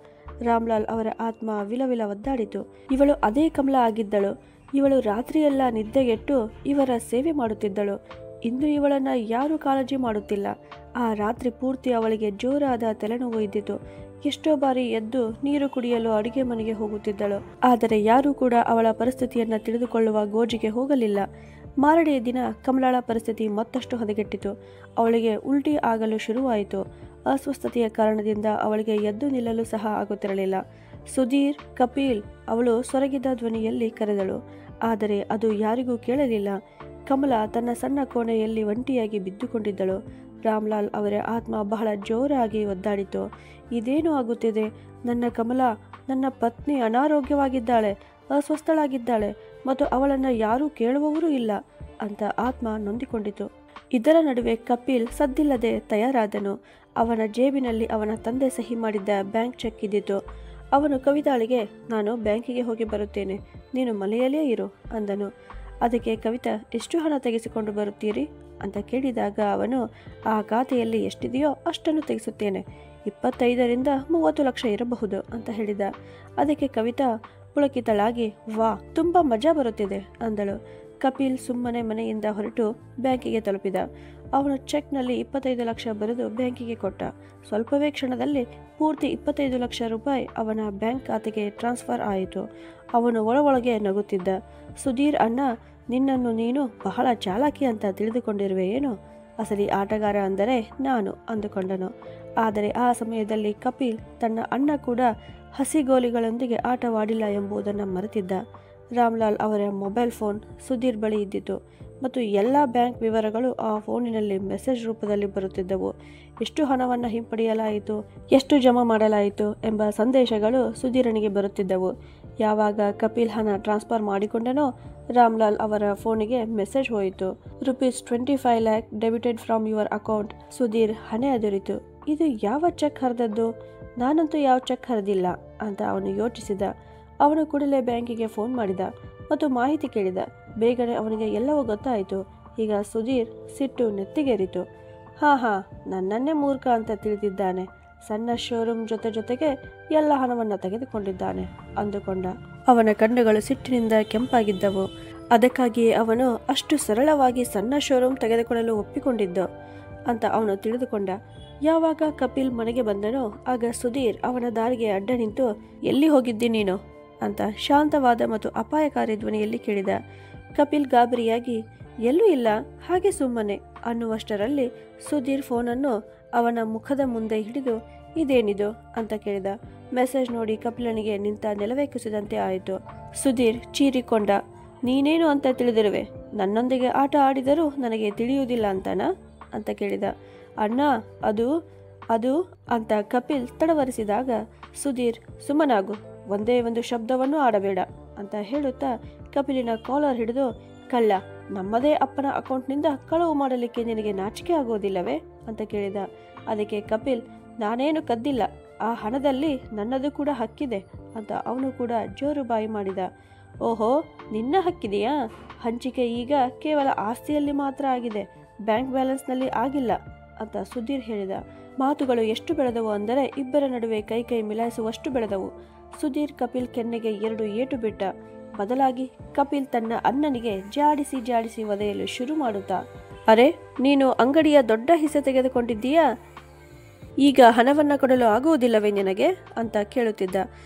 ರಾಮ್ಲಾಲ್ ಅವರ ಆತ್ಮ ವಿಲವಿಲ ಒದ್ದಾಡಿತು. ಇವಳು ಅದೇ ಕಮಲ ಆಗಿದ್ದಳು. ಇವಳು ರಾತ್ರಿಯೆಲ್ಲ ನಿದ್ದೆಗೆಟ್ಟು ಇವರ ಸೇವೆ ಮಾಡುತ್ತಿದ್ದಳು. ಇಂದು ಇವಳನ್ನ ಯಾರೂ ಕಾಳಜಿ ಮಾಡುತ್ತಿಲ್ಲ. ಆ ರಾತ್ರಿ ಪೂರ್ತಿ ಅವಳಿಗೆ ಜೋರಾದ ತಲೆನೋವು ಇದ್ದಿತು. ಎಷ್ಟೋ ಬಾರಿ ಎದ್ದು ನೀರು ಕುಡಿಯಲು ಅಡಿಗೆ ಮನೆಗೆ ಹೋಗುತ್ತಿದ್ದಳು. ಆದರೆ ಯಾರೂ ಕೂಡ ಅವಳ ಪರಿಸ್ಥಿತಿಯನ್ನು ತಿಳಿದುಕೊಳ್ಳುವ ಗೋಜಿಗೆ ಹೋಗಲಿಲ್ಲ. ಮಾರನೆಯ ದಿನ ಕಮಲಾಳ ಪರಿಸ್ಥಿತಿ ಮತ್ತಷ್ಟು ಹದಗೆಟ್ಟಿತು. ಅವಳಿಗೆ ಉಲ್ಟಿ ಆಗಲು ಶುರುವಾಯಿತು. ಅಸ್ವಸ್ಥತೆಯ ಕಾರಣದಿಂದ ಅವಳಿಗೆ ಎದ್ದು ನಿಲ್ಲಲು ಸಹ ಆಗುತ್ತಿರಲಿಲ್ಲ. ಸುಧೀರ್, ಕಪಿಲ್, ಅವಳು ಸೊರಗಿದ ಧ್ವನಿಯಲ್ಲಿ ಕರೆದಳು. ಆದರೆ ಅದು ಯಾರಿಗೂ ಕೇಳಲಿಲ್ಲ. ಕಮಲ ತನ್ನ ಸಣ್ಣ ಕೋಣೆಯಲ್ಲಿ ಒಂಟಿಯಾಗಿ ಬಿದ್ದುಕೊಂಡಿದ್ದಳು. ರಾಮ್ಲಾಲ್ ಅವರ ಆತ್ಮ ಬಹಳ ಜೋರಾಗಿ ಒದ್ದಾಡಿತು. ಇದೇನು ಆಗುತ್ತಿದೆ? ನನ್ನ ಕಮಲ, ನನ್ನ ಪತ್ನಿ ಅನಾರೋಗ್ಯವಾಗಿದ್ದಾಳೆ, ಅಸ್ವಸ್ಥಳಾಗಿದ್ದಾಳೆ ಮತ್ತು ಅವಳನ್ನು ಯಾರೂ ಕೇಳುವವರೂ ಇಲ್ಲ ಅಂತ ಆತ್ಮ ನೊಂದಿಕೊಂಡಿತು. ಇದರ ನಡುವೆ ಕಪಿಲ್ ಸದ್ದಿಲ್ಲದೆ ತಯಾರಾದನು. ಅವನ ಜೇಬಿನಲ್ಲಿ ಅವನ ತಂದೆ ಸಹಿ ಮಾಡಿದ್ದ ಬ್ಯಾಂಕ್ ಚೆಕ್ ಇದ್ದಿತು. ಅವನು ಕವಿತಾಳಿಗೆ, ನಾನು ಬ್ಯಾಂಕಿಗೆ ಹೋಗಿ ಬರುತ್ತೇನೆ, ನೀನು ಮನೆಯಲ್ಲೇ ಇರು ಅಂದನು. ಅದಕ್ಕೆ ಕವಿತಾ, ಎಷ್ಟು ಹಣ ತೆಗೆಸಿಕೊಂಡು ಬರುತ್ತೀರಿ ಅಂತ ಕೇಳಿದಾಗ ಅವನು, ಆ ಖಾತೆಯಲ್ಲಿ ಎಷ್ಟಿದೆಯೋ ಅಷ್ಟನ್ನು ತೆಗೆಸುತ್ತೇನೆ, 25ರಿಂದ 30 ಲಕ್ಷ ಇರಬಹುದು ಅಂತ ಹೇಳಿದ. ಅದಕ್ಕೆ ಕವಿತಾ ಪುಳಕಿತಳಾಗಿ, ವಾ, ತುಂಬ ಮಜಾ ಬರುತ್ತಿದೆ ಅಂದಳು. ಕಪಿಲ್ ಸುಮ್ಮನೆ ಮನೆಯಿಂದ ಹೊರಟು ಬ್ಯಾಂಕಿಗೆ ತಲುಪಿದ. ಅವನು ಚೆಕ್ನಲ್ಲಿ 25 ಲಕ್ಷ ಬರೆದು ಬ್ಯಾಂಕಿಗೆ ಕೊಟ್ಟ. ಸ್ವಲ್ಪವೇ ಕ್ಷಣದಲ್ಲಿ ಪೂರ್ತಿ 25 ಲಕ್ಷ ರೂಪಾಯಿ ಅವನ ಬ್ಯಾಂಕ್ ಖಾತೆಗೆ ಟ್ರಾನ್ಸ್ಫರ್ ಆಯಿತು. ಅವನು ಒಳಗೆ ನಗುತ್ತಿದ್ದ. ಸುಧೀರ್ ಅಣ್ಣ, ನಿನ್ನನ್ನು ನೀನು ಬಹಳ ಚಾಲಾಕಿ ಅಂತ ತಿಳಿದುಕೊಂಡಿರುವೆ ಏನು? ಅಸಲಿ ಆಟಗಾರ ಅಂದರೆ ನಾನು ಅಂದುಕೊಂಡನು. ಆದರೆ ಆ ಸಮಯದಲ್ಲಿ ಕಪಿಲ್ ತನ್ನ ಅಣ್ಣ ಕೂಡ ಹಸಿಗೋಲಿಗಳೊಂದಿಗೆ ಆಟವಾಡಿಲ್ಲ ಎಂಬುದನ್ನು ಮರೆತಿದ್ದ. ರಾಮ್ಲಾಲ್ ಅವರ ಮೊಬೈಲ್ ಫೋನ್ ಸುಧೀರ್ ಬಳಿ ಇದ್ದಿತು ಮತ್ತು ಎಲ್ಲ ಬ್ಯಾಂಕ್ ವಿವರಗಳು ಆ ಫೋನಿನಲ್ಲಿ ಮೆಸೇಜ್ ರೂಪದಲ್ಲಿ ಬರುತ್ತಿದ್ದವು. ಎಷ್ಟು ಹಣವನ್ನು ಹಿಂಪಡೆಯಲಾಯಿತು, ಎಷ್ಟು ಜಮಾ ಮಾಡಲಾಯಿತು ಎಂಬ ಸಂದೇಶಗಳು ಸುಧೀರನಿಗೆ ಬರುತ್ತಿದ್ದವು. ಯಾವಾಗ ಕಪಿಲ್ ಹಣ ಟ್ರಾನ್ಸ್ಫರ್ ಮಾಡಿಕೊಂಡನೋ ರಾಮ್ಲಾಲ್ ಅವರ ಫೋನಿಗೆ ಮೆಸೇಜ್ ಹೋಯಿತು. ₹25 lakh debited from your account. Sudhir ಹಣೆ ಅದುರಿತು. ಇದು ಯಾವ ಚೆಕ್ ಹರಿದದ್ದು? ನಾನಂತೂ ಯಾವ ಚೆಕ್ ಹರಿದಿಲ್ಲ ಅಂತ ಅವನು ಯೋಚಿಸಿದ. ಅವನು ಕೂಡಲೇ ಬ್ಯಾಂಕಿಗೆ ಫೋನ್ ಮಾಡಿದ ಮತ್ತು ಮಾಹಿತಿ ಕೇಳಿದ. ಬೇಗನೆ ಅವನಿಗೆ ಎಲ್ಲವೂ ಗೊತ್ತಾಯಿತು. ಈಗ ಸುಧೀರ್ ಸಿಟ್ಟು ನೆತ್ತಿಗೇರಿತು. ಹಾ, ನನ್ನನ್ನೇ ಮೂರ್ಖ ಅಂತ ತಿಳಿದಿದ್ದಾನೆ. ಸಣ್ಣ ಶೋರೂಮ್ ಜೊತೆಗೆ ಎಲ್ಲ ಹಣವನ್ನು ತೆಗೆದುಕೊಂಡಿದ್ದಾನೆ ಅಂದುಕೊಂಡ. ಅವನ ಕಣ್ಣುಗಳು ಸಿಟ್ಟಿನಿಂದ ಕೆಂಪಾಗಿದ್ದವು. ಅದಕ್ಕಾಗಿಯೇ ಅವನು ಅಷ್ಟು ಸರಳವಾಗಿ ಸಣ್ಣ ಶೋರೂಮ್ ತೆಗೆದುಕೊಳ್ಳಲು ಒಪ್ಪಿಕೊಂಡಿದ್ದು ಅಂತ ಅವನು ತಿಳಿದುಕೊಂಡ. ಯಾವಾಗ ಕಪಿಲ್ ಮನೆಗೆ ಬಂದನೋ ಆಗ ಸುಧೀರ್ ಅವನ ದಾರಿಗೆ ಅಡ್ಡ ನಿಂತು, ಎಲ್ಲಿ ಹೋಗಿದ್ದಿ ನೀನು ಅಂತ ಶಾಂತವಾದ ಮತ್ತು ಅಪಾಯಕಾರಿ ಧ್ವನಿಯಲ್ಲಿ ಕೇಳಿದ. ಕಪಿಲ್ ಗಾಬರಿಯಾಗಿ, ಎಲ್ಲೂ ಇಲ್ಲ, ಹಾಗೆ ಸುಮ್ಮನೆ ಅನ್ನುವಷ್ಟರಲ್ಲಿ ಸುಧೀರ್ ಫೋನನ್ನು ಅವನ ಮುಖದ ಮುಂದೆ ಹಿಡಿದು, ಇದೇನಿದು ಅಂತ ಕೇಳಿದ. ಮೆಸೇಜ್ ನೋಡಿ ಕಪಿಲನಿಗೆ ನಿಂತ ನೆಲವೇ ಕುಸಿದಂತೆ ಆಯಿತು. ಸುಧೀರ್ ಚೀರಿಕೊಂಡ, ನೀನೇನು ಅಂತ ತಿಳಿದಿರುವೆ? ನನ್ನೊಂದಿಗೆ ಆಟ ಆಡಿದರೂ ನನಗೆ ತಿಳಿಯುವುದಿಲ್ಲ ಅಂತನಾ ಅಂತ ಕೇಳಿದ. ಅಣ್ಣ, ಅದು ಅಂತ ಕಪಿಲ್ ತಡವರಿಸಿದಾಗ ಸುಧೀರ್, ಸುಮ್ಮನಾಗು, ಒಂದೇ ಒಂದು ಶಬ್ದವನ್ನು ಆಡಬೇಡ ಅಂತ ಹೇಳುತ್ತಾ ಕಪಿಲಿನ ಕಾಲರ್ ಹಿಡಿದು, ಕಳ್ಳ, ನಮ್ಮದೇ ಅಪ್ಪನ ಅಕೌಂಟ್ನಿಂದ ಕಳವು ಮಾಡಲಿಕ್ಕೆ ನಿನಗೆ ನಾಚಿಕೆ ಆಗೋದಿಲ್ಲವೇ ಅಂತ ಕೇಳಿದ. ಅದಕ್ಕೆ ಕಪಿಲ್, ನಾನೇನು ಕದ್ದಿಲ್ಲ, ಆ ಹಣದಲ್ಲಿ ನನ್ನದು ಕೂಡ ಹಕ್ಕಿದೆ ಅಂತ ಅವನು ಕೂಡ ಜೋರು ಬಾಯಿ ಮಾಡಿದ. ಓಹೋ, ನಿನ್ನ ಹಕ್ಕಿದೆಯಾ? ಹಂಚಿಕೆ ಈಗ ಕೇವಲ ಆಸ್ತಿಯಲ್ಲಿ ಮಾತ್ರ ಆಗಿದೆ, ಬ್ಯಾಂಕ್ ಬ್ಯಾಲೆನ್ಸ್ನಲ್ಲಿ ಆಗಿಲ್ಲ ಅಂತ ಸುಧೀರ್ ಹೇಳಿದ. ಮಾತುಗಳು ಎಷ್ಟು ಬೆಳೆದವು ಅಂದರೆ ಇಬ್ಬರ ನಡುವೆ ಕೈ ಕೈ ಮಿಲಾಯಿಸುವಷ್ಟು ಬೆಳೆದವು. ಸುಧೀರ್ ಕಪಿಲ್ ಕೆನ್ನೆಗೆ 2 ಏಟು ಬಿಟ್ಟ. ಬದಲಾಗಿ ಕಪಿಲ್ ತನ್ನ ಅಣ್ಣನಿಗೆ ಜಾಡಿಸಿ ಜಾಡಿಸಿ ಒದೆಯಲು ಶುರು ಮಾಡುತ್ತಾ, ಅರೆ, ನೀನು ಅಂಗಡಿಯ ದೊಡ್ಡ ಹಿಸ್ಸೆ ತೆಗೆದುಕೊಂಡಿದ್ದೀಯಾ? ಈಗ ಹಣವನ್ನ ಕೊಡಲು ಆಗುವುದಿಲ್ಲವೇ ನಿನಗೆ ಅಂತ ಕೇಳುತ್ತಿದ್ದ.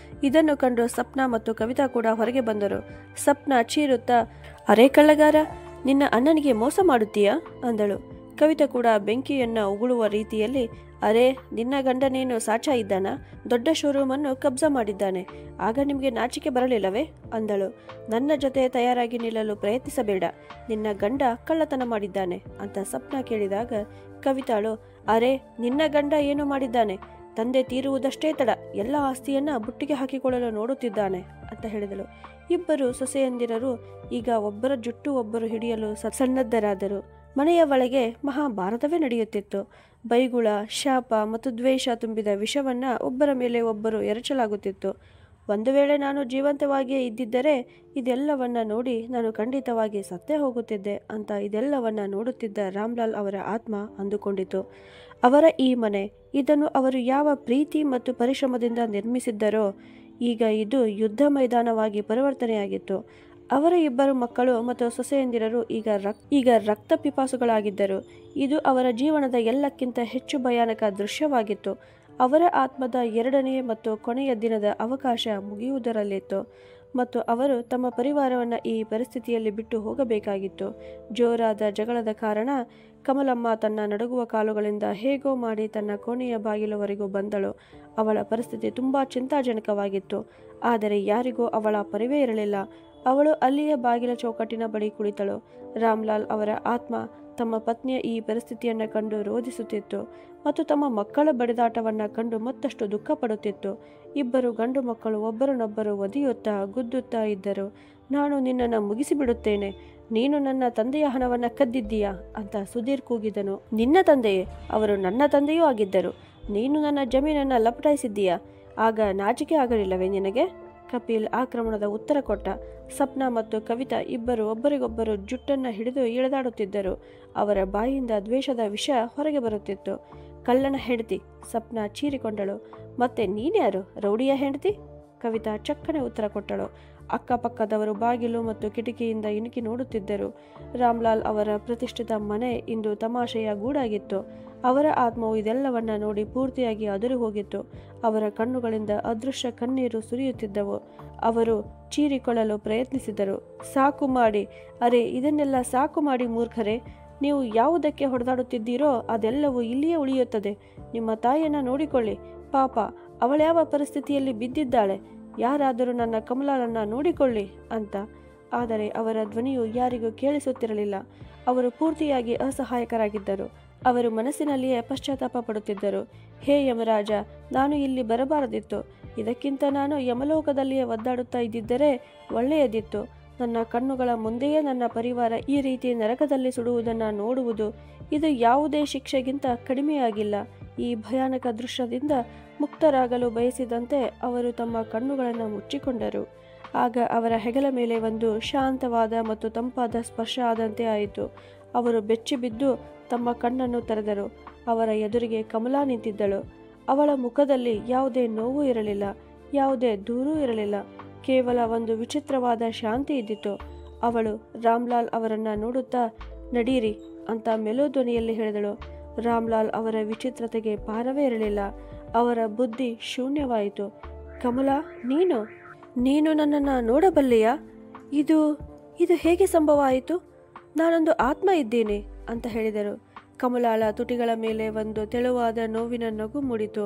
ಇದನ್ನು ಕಂಡು ಸಪ್ನಾ ಮತ್ತು ಕವಿತಾ ಕೂಡ ಹೊರಗೆ ಬಂದರು. ಸಪ್ನಾ ಚೀರುತ್ತಾ, ಅರೆ ಕಳ್ಳಗಾರ, ನಿನ್ನ ಅಣ್ಣನಿಗೆ ಮೋಸ ಮಾಡುತ್ತೀಯಾ ಅಂದಳು. ಕವಿತಾ ಕೂಡ ಬೆಂಕಿಯನ್ನ ಉಗುಳುವ ರೀತಿಯಲ್ಲಿ, ಅರೆ, ನಿನ್ನ ಗಂಡನೇನು ಸಾಚಾ ಇದ್ದಾನ? ದೊಡ್ಡ ಶೋರೂಮನ್ನು ಕಬ್ಜಾ ಮಾಡಿದ್ದಾನೆ, ಆಗ ನಿಮಗೆ ನಾಚಿಕೆ ಬರಲಿಲ್ಲವೇ ಅಂದಳು. ನನ್ನ ಜೊತೆ ತಯಾರಾಗಿ ನಿಲ್ಲಲು ಪ್ರಯತ್ನಿಸಬೇಡ, ನಿನ್ನ ಗಂಡ ಕಳ್ಳತನ ಮಾಡಿದ್ದಾನೆ ಅಂತ ಸಪ್ನಾ ಕೇಳಿದಾಗ ಕವಿತಾಳು, ಅರೆ, ನಿನ್ನ ಗಂಡ ಏನು ಮಾಡಿದ್ದಾನೆ? ತಂದೆ ತೀರುವುದಷ್ಟೇ ತಡ, ಎಲ್ಲ ಆಸ್ತಿಯನ್ನ ಬುಟ್ಟಿಗೆ ಹಾಕಿಕೊಳ್ಳಲು ನೋಡುತ್ತಿದ್ದಾನೆ ಅಂತ ಹೇಳಿದಳು. ಇಬ್ಬರು ಸೊಸೆಯಂದಿರರು ಈಗ ಒಬ್ಬರ ಜುಟ್ಟು ಒಬ್ಬರು ಹಿಡಿಯಲು ಸನ್ನದ್ಧರಾದರು. ಮನೆಯ ಒಳಗೆ ಮಹಾಭಾರತವೇ ನಡೆಯುತ್ತಿತ್ತು. ಬೈಗುಳ, ಶಾಪ ಮತ್ತು ದ್ವೇಷ ತುಂಬಿದ ವಿಷವನ್ನ ಒಬ್ಬರ ಮೇಲೆ ಒಬ್ಬರು ಎರಚಲಾಗುತ್ತಿತ್ತು. ಒಂದು ವೇಳೆ ನಾನು ಜೀವಂತವಾಗಿಯೇ ಇದ್ದಿದ್ದರೆ ಇದೆಲ್ಲವನ್ನ ನೋಡಿ ನಾನು ಖಂಡಿತವಾಗಿ ಸತ್ತೇ ಹೋಗುತ್ತಿದ್ದೆ ಅಂತ ಇದೆಲ್ಲವನ್ನ ನೋಡುತ್ತಿದ್ದ ರಾಮ್ಲಾಲ್ ಅವರ ಆತ್ಮ ಅಂದುಕೊಂಡಿತು. ಅವರ ಈ ಮನೆ, ಇದನ್ನು ಅವರು ಯಾವ ಪ್ರೀತಿ ಮತ್ತು ಪರಿಶ್ರಮದಿಂದ ನಿರ್ಮಿಸಿದ್ದರೋ ಈಗ ಇದು ಯುದ್ಧ ಮೈದಾನವಾಗಿ ಪರಿವರ್ತನೆಯಾಗಿತ್ತು. ಅವರ ಇಬ್ಬರು ಮಕ್ಕಳು ಮತ್ತು ಸೊಸೆಯಂದಿರರು ಈಗ ರಕ್ತ ಪಿಪಾಸುಗಳಾಗಿದ್ದರು. ಇದು ಅವರ ಜೀವನದ ಎಲ್ಲಕ್ಕಿಂತ ಹೆಚ್ಚು ಭಯಾನಕ ದೃಶ್ಯವಾಗಿತ್ತು. ಅವರ ಆತ್ಮದ 2ನೇ ಮತ್ತು ಕೊನೆಯ ದಿನದ ಅವಕಾಶ ಮುಗಿಯುವುದರಲ್ಲಿತ್ತು ಮತ್ತು ಅವರು ತಮ್ಮ ಪರಿವಾರವನ್ನು ಈ ಪರಿಸ್ಥಿತಿಯಲ್ಲಿ ಬಿಟ್ಟು ಹೋಗಬೇಕಾಗಿತ್ತು. ಜೋರಾದ ಜಗಳದ ಕಾರಣ ಕಮಲಮ್ಮ ತನ್ನ ನಡುಗುವ ಕಾಲುಗಳಿಂದ ಹೇಗೋ ಮಾಡಿ ತನ್ನ ಕೋಣೆಯ ಬಾಗಿಲುವರೆಗೂ ಬಂದಳು. ಅವಳ ಪರಿಸ್ಥಿತಿ ತುಂಬಾ ಚಿಂತಾಜನಕವಾಗಿತ್ತು. ಆದರೆ ಯಾರಿಗೂ ಅವಳ ಪರಿವೇ ಇರಲಿಲ್ಲ. ಅವಳು ಅಲ್ಲಿಯ ಬಾಗಿಲ ಚೌಕಟ್ಟಿನ ಬಳಿ ಕುಳಿತಳು. ರಾಮ್ಲಾಲ್ ಅವರ ಆತ್ಮ ತಮ್ಮ ಪತ್ನಿಯ ಈ ಪರಿಸ್ಥಿತಿಯನ್ನು ಕಂಡು ರೋಧಿಸುತ್ತಿತ್ತು ಮತ್ತು ತಮ್ಮ ಮಕ್ಕಳ ಬಡಿದಾಟವನ್ನು ಕಂಡು ಮತ್ತಷ್ಟು ದುಃಖ ಪಡುತ್ತಿತ್ತು. ಇಬ್ಬರು ಗಂಡು ಮಕ್ಕಳು ಒಬ್ಬರನ್ನೊಬ್ಬರು ಒದೆಯುತ್ತಾ ಗುದ್ದುತ್ತಾ ಇದ್ದರು. ನಾನು ನಿನ್ನನ್ನು ಮುಗಿಸಿಬಿಡುತ್ತೇನೆ, ನೀನು ನನ್ನ ತಂದೆಯ ಹಣವನ್ನು ಕದ್ದಿದ್ದೀಯಾ ಅಂತ ಸುಧೀರ್ ಕೂಗಿದನು. ನಿನ್ನ ತಂದೆಯೇ? ಅವರು ನನ್ನ ತಂದೆಯೂ ಆಗಿದ್ದರು. ನೀನು ನನ್ನ ಜಮೀನನ್ನು ಲಪಟಾಯಿಸಿದ್ದೀಯಾ? ಆಗ ನಾಚಿಕೆ ಆಗಲಿಲ್ಲವೇ ನಿನಗೆ? ಕಪಿಲ್ ಆಕ್ರಮಣದ ಉತ್ತರ ಕೊಟ್ಟ. ಸಪ್ನಾ ಮತ್ತು ಕವಿತಾ ಇಬ್ಬರು ಒಬ್ಬರಿಗೊಬ್ಬರು ಜುಟ್ಟನ್ನು ಹಿಡಿದು ಎಳೆದಾಡುತ್ತಿದ್ದರು. ಅವರ ಬಾಯಿಯಿಂದ ದ್ವೇಷದ ವಿಷ ಹೊರಗೆ ಬರುತ್ತಿತ್ತು. ಕಳ್ಳನ ಹೆಂಡತಿ, ಸಪ್ನಾ ಚೀರಿಕೊಂಡಳು. ಮತ್ತೆ ನೀನ್ಯಾರು? ರೌಡಿಯ ಹೆಂಡತಿ? ಕವಿತಾ ಚಕ್ಕನೆ ಉತ್ತರ ಕೊಟ್ಟಳು. ಅಕ್ಕಪಕ್ಕದವರು ಬಾಗಿಲು ಮತ್ತು ಕಿಟಕಿಯಿಂದ ಇಣುಕಿ ನೋಡುತ್ತಿದ್ದರು. ರಾಮ್ಲಾಲ್ ಅವರ ಪ್ರತಿಷ್ಠಿತ ಮನೆ ಇಂದು ತಮಾಷೆಯ ಗೂಡಾಗಿತ್ತು. ಅವರ ಆತ್ಮವು ಇದೆಲ್ಲವನ್ನ ನೋಡಿ ಪೂರ್ತಿಯಾಗಿ ಅದುರಿ ಹೋಗಿತ್ತು. ಅವರ ಕಣ್ಣುಗಳಿಂದ ಅದೃಶ್ಯ ಕಣ್ಣೀರು ಸುರಿಯುತ್ತಿದ್ದವು. ಅವರು ಚೀರಿಕೊಳ್ಳಲು ಪ್ರಯತ್ನಿಸಿದರು. ಸಾಕು ಮಾಡಿ, ಅರೆ ಇದನ್ನೆಲ್ಲ ಸಾಕು ಮಾಡಿ ಮೂರ್ಖರೇ, ನೀವು ಯಾವುದಕ್ಕೆ ಹೊಡೆದಾಡುತ್ತಿದ್ದೀರೋ ಅದೆಲ್ಲವೂ ಇಲ್ಲಿಯೇ ಉಳಿಯುತ್ತದೆ. ನಿಮ್ಮ ತಾಯಿಯನ್ನು ನೋಡಿಕೊಳ್ಳಿ, ಪಾಪ ಅವಳ್ಯಾವ ಪರಿಸ್ಥಿತಿಯಲ್ಲಿ ಬಿದ್ದಿದ್ದಾಳೆ, ಯಾರಾದರೂ ನನ್ನ ಕಮಲಾಳನ್ನ ನೋಡಿಕೊಳ್ಳಿ ಅಂತ. ಆದರೆ ಅವರ ಧ್ವನಿಯು ಯಾರಿಗೂ ಕೇಳಿಸುತ್ತಿರಲಿಲ್ಲ. ಅವರು ಪೂರ್ತಿಯಾಗಿ ಅಸಹಾಯಕರಾಗಿದ್ದರು. ಅವರು ಮನಸ್ಸಿನಲ್ಲಿಯೇ ಪಶ್ಚಾತ್ತಾಪ ಪಡುತ್ತಿದ್ದರು. ಹೇ ಯಮರಾಜ, ನಾನು ಇಲ್ಲಿ ಬರಬಾರದಿತ್ತು. ಇದಕ್ಕಿಂತ ನಾನು ಯಮಲೋಕದಲ್ಲಿಯೇ ಒದ್ದಾಡುತ್ತಾ ಇದ್ದಿದ್ದರೆ ಒಳ್ಳೆಯದಿತ್ತು. ನನ್ನ ಕಣ್ಣುಗಳ ಮುಂದೆಯೇ ನನ್ನ ಪರಿವಾರ ಈ ರೀತಿ ನರಕದಲ್ಲಿ ಸುಡುವುದನ್ನು ನೋಡುವುದು ಇದು ಯಾವುದೇ ಶಿಕ್ಷೆಗಿಂತ ಕಡಿಮೆಯಾಗಿಲ್ಲ. ಈ ಭಯಾನಕ ದೃಶ್ಯದಿಂದ ಮುಕ್ತರಾಗಲು ಬಯಸಿದಂತೆ ಅವರು ತಮ್ಮ ಕಣ್ಣುಗಳನ್ನು ಮುಚ್ಚಿಕೊಂಡರು. ಆಗ ಅವರ ಹೆಗಲ ಮೇಲೆ ಒಂದು ಶಾಂತವಾದ ಮತ್ತು ತಂಪಾದ ಸ್ಪರ್ಶ ಆದಂತೆ ಆಯಿತು. ಅವರು ಬೆಚ್ಚಿಬಿದ್ದು ತಮ್ಮ ಕಣ್ಣನ್ನು ತೆರೆದರು. ಅವರ ಎದುರಿಗೆ ಕಮಲಾ ನಿಂತಿದ್ದಳು. ಅವಳ ಮುಖದಲ್ಲಿ ಯಾವುದೇ ನೋವು ಇರಲಿಲ್ಲ, ಯಾವುದೇ ದೂರೂ ಇರಲಿಲ್ಲ. ಕೇವಲ ಒಂದು ವಿಚಿತ್ರವಾದ ಶಾಂತಿ ಇದ್ದಿತು. ಅವಳು ರಾಮ್ಲಾಲ್ ಅವರನ್ನ ನೋಡುತ್ತಾ, ನಡೀರಿ ಅಂತ ಮೆಲೋ ಧ್ವನಿಯಲ್ಲಿ ಹೇಳಿದಳು. ರಾಮ್ಲಾಲ್ ಅವರ ವಿಚಿತ್ರತೆಗೆ ಪಾರವೇ ಇರಲಿಲ್ಲ. ಅವರ ಬುದ್ಧಿ ಶೂನ್ಯವಾಯಿತು. ಕಮಲಾ, ನೀನು ನನ್ನನ್ನು ನೋಡಬಲ್ಲೆಯಾ? ಇದು ಹೇಗೆ ಸಂಭವ ಆಯಿತು? ನಾನೊಂದು ಆತ್ಮ ಇದ್ದೀನಿ ಅಂತ ಹೇಳಿದರು. ಕಮಲಾಳ ತುಟಿಗಳ ಮೇಲೆ ಒಂದು ತೆಳುವಾದ ನೋವಿನ ನಗು ಮೂಡಿತು.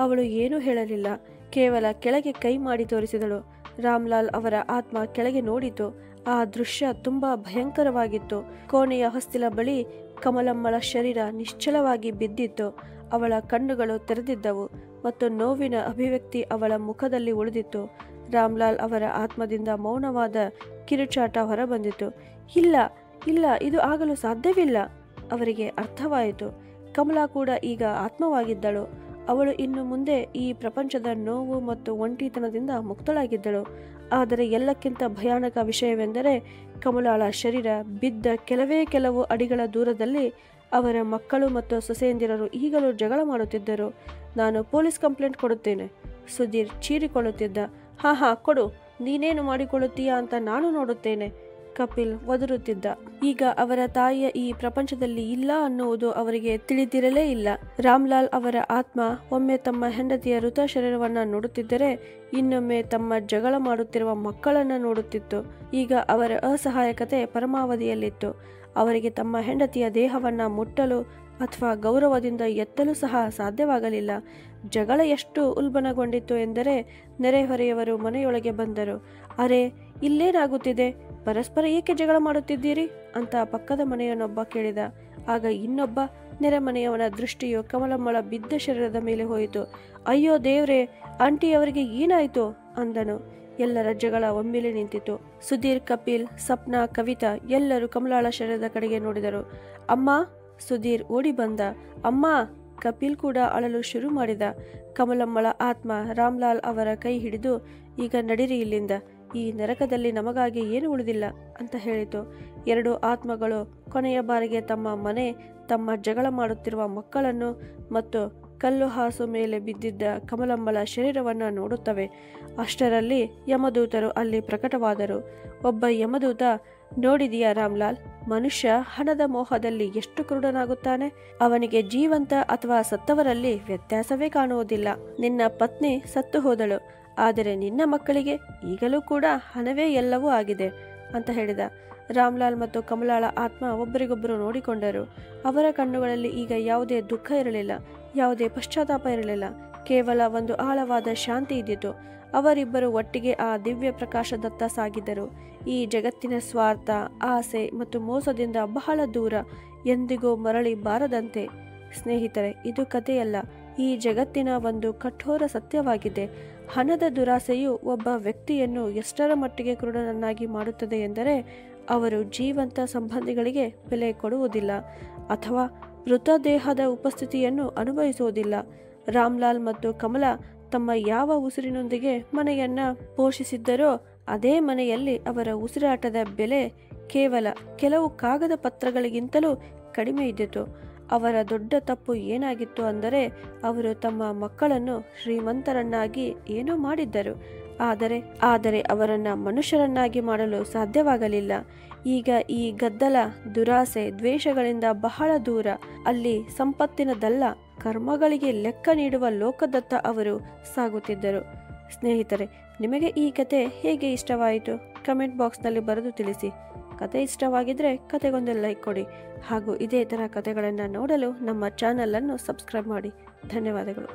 ಅವಳು ಏನೂ ಹೇಳಲಿಲ್ಲ, ಕೇವಲ ಕೆಳಗೆ ಕೈ ಮಾಡಿ ತೋರಿಸಿದಳು. ರಾಮ್ಲಾಲ್ ಅವರ ಆತ್ಮ ಕೆಳಗೆ ನೋಡಿತು. ಆ ದೃಶ್ಯ ತುಂಬಾ ಭಯಂಕರವಾಗಿತ್ತು. ಕೋಣೆಯ ಹೊಸ್ತಿಲ ಬಳಿ ಕಮಲಮ್ಮಳ ಶರೀರ ನಿಶ್ಚಲವಾಗಿ ಬಿದ್ದಿತ್ತು. ಅವಳ ಕಣ್ಣುಗಳು ತೆರೆದಿದ್ದವು ಮತ್ತು ನೋವಿನ ಅಭಿವ್ಯಕ್ತಿ ಅವಳ ಮುಖದಲ್ಲಿ ಉಳಿದಿತ್ತು. ರಾಮ್ಲಾಲ್ ಅವರ ಆತ್ಮದಿಂದ ಮೌನವಾದ ಕಿರುಚಾಟ ಹೊರಬಂದಿತು. ಇಲ್ಲ ಇಲ್ಲ, ಇದು ಆಗಲು ಸಾಧ್ಯವಿಲ್ಲ. ಅವರಿಗೆ ಅರ್ಥವಾಯಿತು. ಕಮಲಾ ಕೂಡ ಈಗ ಆತ್ಮವಾಗಿದ್ದಳು. ಅವಳು ಇನ್ನು ಮುಂದೆ ಈ ಪ್ರಪಂಚದ ನೋವು ಮತ್ತು ಒಂಟಿತನದಿಂದ ಮುಕ್ತಳಾಗಿದ್ದಳು. ಆದರೆ ಎಲ್ಲಕ್ಕಿಂತ ಭಯಾನಕ ವಿಷಯವೆಂದರೆ ಕಮಲಾಳ ಶರೀರ ಬಿದ್ದ ಕೆಲವು ಅಡಿಗಳ ದೂರದಲ್ಲಿ ಅವರ ಮಕ್ಕಳು ಮತ್ತು ಸೊಸೆಯಂದಿರರು ಈಗಲೂ ಜಗಳ ಮಾಡುತ್ತಿದ್ದರು. ನಾನು ಪೊಲೀಸ್ ಕಂಪ್ಲೇಂಟ್ ಕೊಡುತ್ತೇನೆ. ಸುಧೀರ್ ಚೀರಿಕೊಳ್ಳುತ್ತಿದ್ದ. ಹಾ ಕೊಡು, ನೀನೇನು ಮಾಡಿಕೊಳ್ಳುತ್ತೀಯಾ ಅಂತ ನಾನು ನೋಡುತ್ತೇನೆ. ಕಪಿಲ್ ಒದರುತ್ತಿದ್ದ. ಈಗ ಅವರ ತಾಯಿಯ ಈ ಪ್ರಪಂಚದಲ್ಲಿ ಇಲ್ಲ ಅನ್ನುವುದು ಅವರಿಗೆ ತಿಳಿದಿರಲೇ ಇಲ್ಲ. ರಾಮ್ಲಾಲ್ ಅವರ ಆತ್ಮ ಒಮ್ಮೆ ತಮ್ಮ ಹೆಂಡತಿಯ ಮೃತ ಶರೀರವನ್ನ ನೋಡುತ್ತಿದ್ದರೆ ಇನ್ನೊಮ್ಮೆ ತಮ್ಮ ಜಗಳ ಮಾಡುತ್ತಿರುವ ಮಕ್ಕಳನ್ನ ನೋಡುತ್ತಿತ್ತು. ಈಗ ಅವರ ಅಸಹಾಯಕತೆ ಪರಮಾವಧಿಯಲ್ಲಿತ್ತು. ಅವರಿಗೆ ತಮ್ಮ ಹೆಂಡತಿಯ ದೇಹವನ್ನ ಮುಟ್ಟಲು ಅಥವಾ ಗೌರವದಿಂದ ಎತ್ತಲು ಸಹ ಸಾಧ್ಯವಾಗಲಿಲ್ಲ. ಜಗಳ ಎಷ್ಟು ಉಲ್ಬಣಗೊಂಡಿತ್ತು ಎಂದರೆ ನೆರೆಹೊರೆಯವರು ಮನೆಯೊಳಗೆ ಬಂದರು. ಅರೆ, ಇಲ್ಲೇನಾಗುತ್ತಿದೆ? ಪರಸ್ಪರ ಏಕೆ ಜಗಳ ಮಾಡುತ್ತಿದ್ದೀರಿ ಅಂತ ಪಕ್ಕದ ಮನೆಯವನೊಬ್ಬ ಕೇಳಿದ. ಆಗ ಇನ್ನೊಬ್ಬ ನೆರೆಮನೆಯವನ ದೃಷ್ಟಿಯು ಕಮಲಮ್ಮಳ ಬಿದ್ದ ಶರೀರದ ಮೇಲೆ ಹೋಯಿತು. ಅಯ್ಯೋ ದೇವ್ರೇ, ಆಂಟಿಯವರಿಗೆ ಏನಾಯಿತು ಅಂದನು. ಎಲ್ಲರ ಜಗಳ ಒಮ್ಮೆಲೆ ನಿಂತಿತು. ಸುಧೀರ್, ಕಪಿಲ್, ಸಪ್ನಾ, ಕವಿತಾ ಎಲ್ಲರೂ ಕಮಲಾಳ ಶರೀರದ ಕಡೆಗೆ ನೋಡಿದರು. ಅಮ್ಮ! ಸುಧೀರ್ ಓಡಿ ಬಂದ. ಅಮ್ಮ! ಕಪಿಲ್ ಕೂಡ ಅಳಲು ಶುರು ಮಾಡಿದ. ಕಮಲಮ್ಮಳ ಆತ್ಮ ರಾಮ್ಲಾಲ್ ಅವರ ಕೈ ಹಿಡಿದು, ಈಗ ನಡಿರಿ ಇಲ್ಲಿಂದ, ಈ ನರಕದಲ್ಲಿ ನಮಗಾಗಿ ಏನು ಉಳಿದಿಲ್ಲ ಅಂತ ಹೇಳಿತು. ಎರಡು ಆತ್ಮಗಳು ಕೊನೆಯ ಬಾರಿಗೆ ತಮ್ಮ ಮನೆ, ತಮ್ಮ ಜಗಳ ಮಾಡುತ್ತಿರುವ ಮಕ್ಕಳನ್ನು ಮತ್ತು ಕಲ್ಲು ಹಾಸು ಮೇಲೆ ಬಿದ್ದಿದ್ದ ಕಮಲಮ್ಮಳ ಶರೀರವನ್ನು ನೋಡುತ್ತವೆ. ಅಷ್ಟರಲ್ಲಿ ಯಮದೂತರು ಅಲ್ಲಿ ಪ್ರಕಟವಾದರು. ಒಬ್ಬ ಯಮದೂತ, ನೋಡಿದೀಯಾ ರಾಮ್ಲಾಲ್, ಮನುಷ್ಯ ಹಣದ ಮೋಹದಲ್ಲಿ ಎಷ್ಟು ಕುರುಡನಾಗುತ್ತಾನೆ. ಅವನಿಗೆ ಜೀವಂತ ಅಥವಾ ಸತ್ತವರಲ್ಲಿ ವ್ಯತ್ಯಾಸವೇ ಕಾಣುವುದಿಲ್ಲ. ನಿನ್ನ ಪತ್ನಿ ಸತ್ತು ಹೋದಳು, ಆದರೆ ನಿನ್ನ ಮಕ್ಕಳಿಗೆ ಈಗಲೂ ಕೂಡ ಹಣವೇ ಎಲ್ಲವೂ ಆಗಿದೆ ಅಂತ ಹೇಳಿದ. ರಾಮ್ಲಾಲ್ ಮತ್ತು ಕಮಲಾಳ ಆತ್ಮ ಒಬ್ಬರಿಗೊಬ್ಬರು ನೋಡಿಕೊಂಡರು. ಅವರ ಕಣ್ಣುಗಳಲ್ಲಿ ಈಗ ಯಾವುದೇ ದುಃಖ ಇರಲಿಲ್ಲ, ಯಾವುದೇ ಪಶ್ಚಾತ್ತಾಪ ಇರಲಿಲ್ಲ. ಕೇವಲ ಒಂದು ಆಳವಾದ ಶಾಂತಿ ಇದ್ದಿತು. ಅವರಿಬ್ಬರು ಒಟ್ಟಿಗೆ ಆ ದಿವ್ಯ ಪ್ರಕಾಶದತ್ತ ಸಾಗಿದ್ದರು. ಈ ಜಗತ್ತಿನ ಸ್ವಾರ್ಥ, ಆಸೆ ಮತ್ತು ಮೋಸದಿಂದ ಬಹಳ ದೂರ, ಎಂದಿಗೂ ಮರಳಿ ಬಾರದಂತೆ. ಸ್ನೇಹಿತರೆ, ಇದು ಕಥೆಯಲ್ಲ, ಈ ಜಗತ್ತಿನ ಒಂದು ಕಠೋರ ಸತ್ಯವಾಗಿದೆ. ಹಣದ ದುರಾಸೆಯು ಒಬ್ಬ ವ್ಯಕ್ತಿಯನ್ನು ಎಷ್ಟರ ಮಟ್ಟಿಗೆ ಕುರುಡನನ್ನಾಗಿ ಮಾಡುತ್ತದೆ ಎಂದರೆ ಅವರು ಜೀವಂತ ಸಂಬಂಧಿಗಳಿಗೆ ಬೆಲೆ ಕೊಡುವುದಿಲ್ಲ ಅಥವಾ ಮೃತದೇಹದ ಉಪಸ್ಥಿತಿಯನ್ನು ಅನುಭವಿಸುವುದಿಲ್ಲ. ರಾಮ್ಲಾಲ್ ಮತ್ತು ಕಮಲಾ ತಮ್ಮ ಯಾವ ಉಸಿರಿನೊಂದಿಗೆ ಮನೆಯನ್ನ ಪೋಷಿಸಿದ್ದರೋ ಅದೇ ಮನೆಯಲ್ಲಿ ಅವರ ಉಸಿರಾಟದ ಬೆಲೆ ಕೇವಲ ಕೆಲವು ಕಾಗದ ಪತ್ರಗಳಿಗಿಂತಲೂ ಕಡಿಮೆ ಇದ್ದಿತು. ಅವರ ದೊಡ್ಡ ತಪ್ಪು ಏನಾಗಿತ್ತು ಅಂದರೆ ಅವರು ತಮ್ಮ ಮಕ್ಕಳನ್ನು ಶ್ರೀಮಂತರನ್ನಾಗಿ ಏನೋ ಮಾಡಿದ್ದರು, ಆದರೆ ಅವರನ್ನ ಮನುಷ್ಯರನ್ನಾಗಿ ಮಾಡಲು ಸಾಧ್ಯವಾಗಲಿಲ್ಲ. ಈಗ ಈ ಗದ್ದಲ, ದುರಾಸೆ, ದ್ವೇಷಗಳಿಂದ ಬಹಳ ದೂರ, ಅಲ್ಲಿ ಸಂಪತ್ತಿನದಲ್ಲ ಕರ್ಮಗಳಿಗೆ ಲೆಕ್ಕ ನೀಡುವ ಲೋಕದತ್ತ ಅವರು ಸಾಗುತ್ತಿದ್ದರು. ಸ್ನೇಹಿತರೆ, ನಿಮಗೆ ಈ ಕತೆ ಹೇಗೆ ಇಷ್ಟವಾಯಿತು? ಕಮೆಂಟ್ ಬಾಕ್ಸ್ನಲ್ಲಿ ಬರೆದು ತಿಳಿಸಿ. ಕತೆ ಇಷ್ಟವಾಗಿದ್ದರೆ ಕತೆಗೊಂದು ಲೈಕ್ ಕೊಡಿ ಹಾಗೂ ಇದೇ ಥರ ಕತೆಗಳನ್ನು ನೋಡಲು ನಮ್ಮ ಚಾನಲನ್ನು ಸಬ್ಸ್ಕ್ರೈಬ್ ಮಾಡಿ. ಧನ್ಯವಾದಗಳು.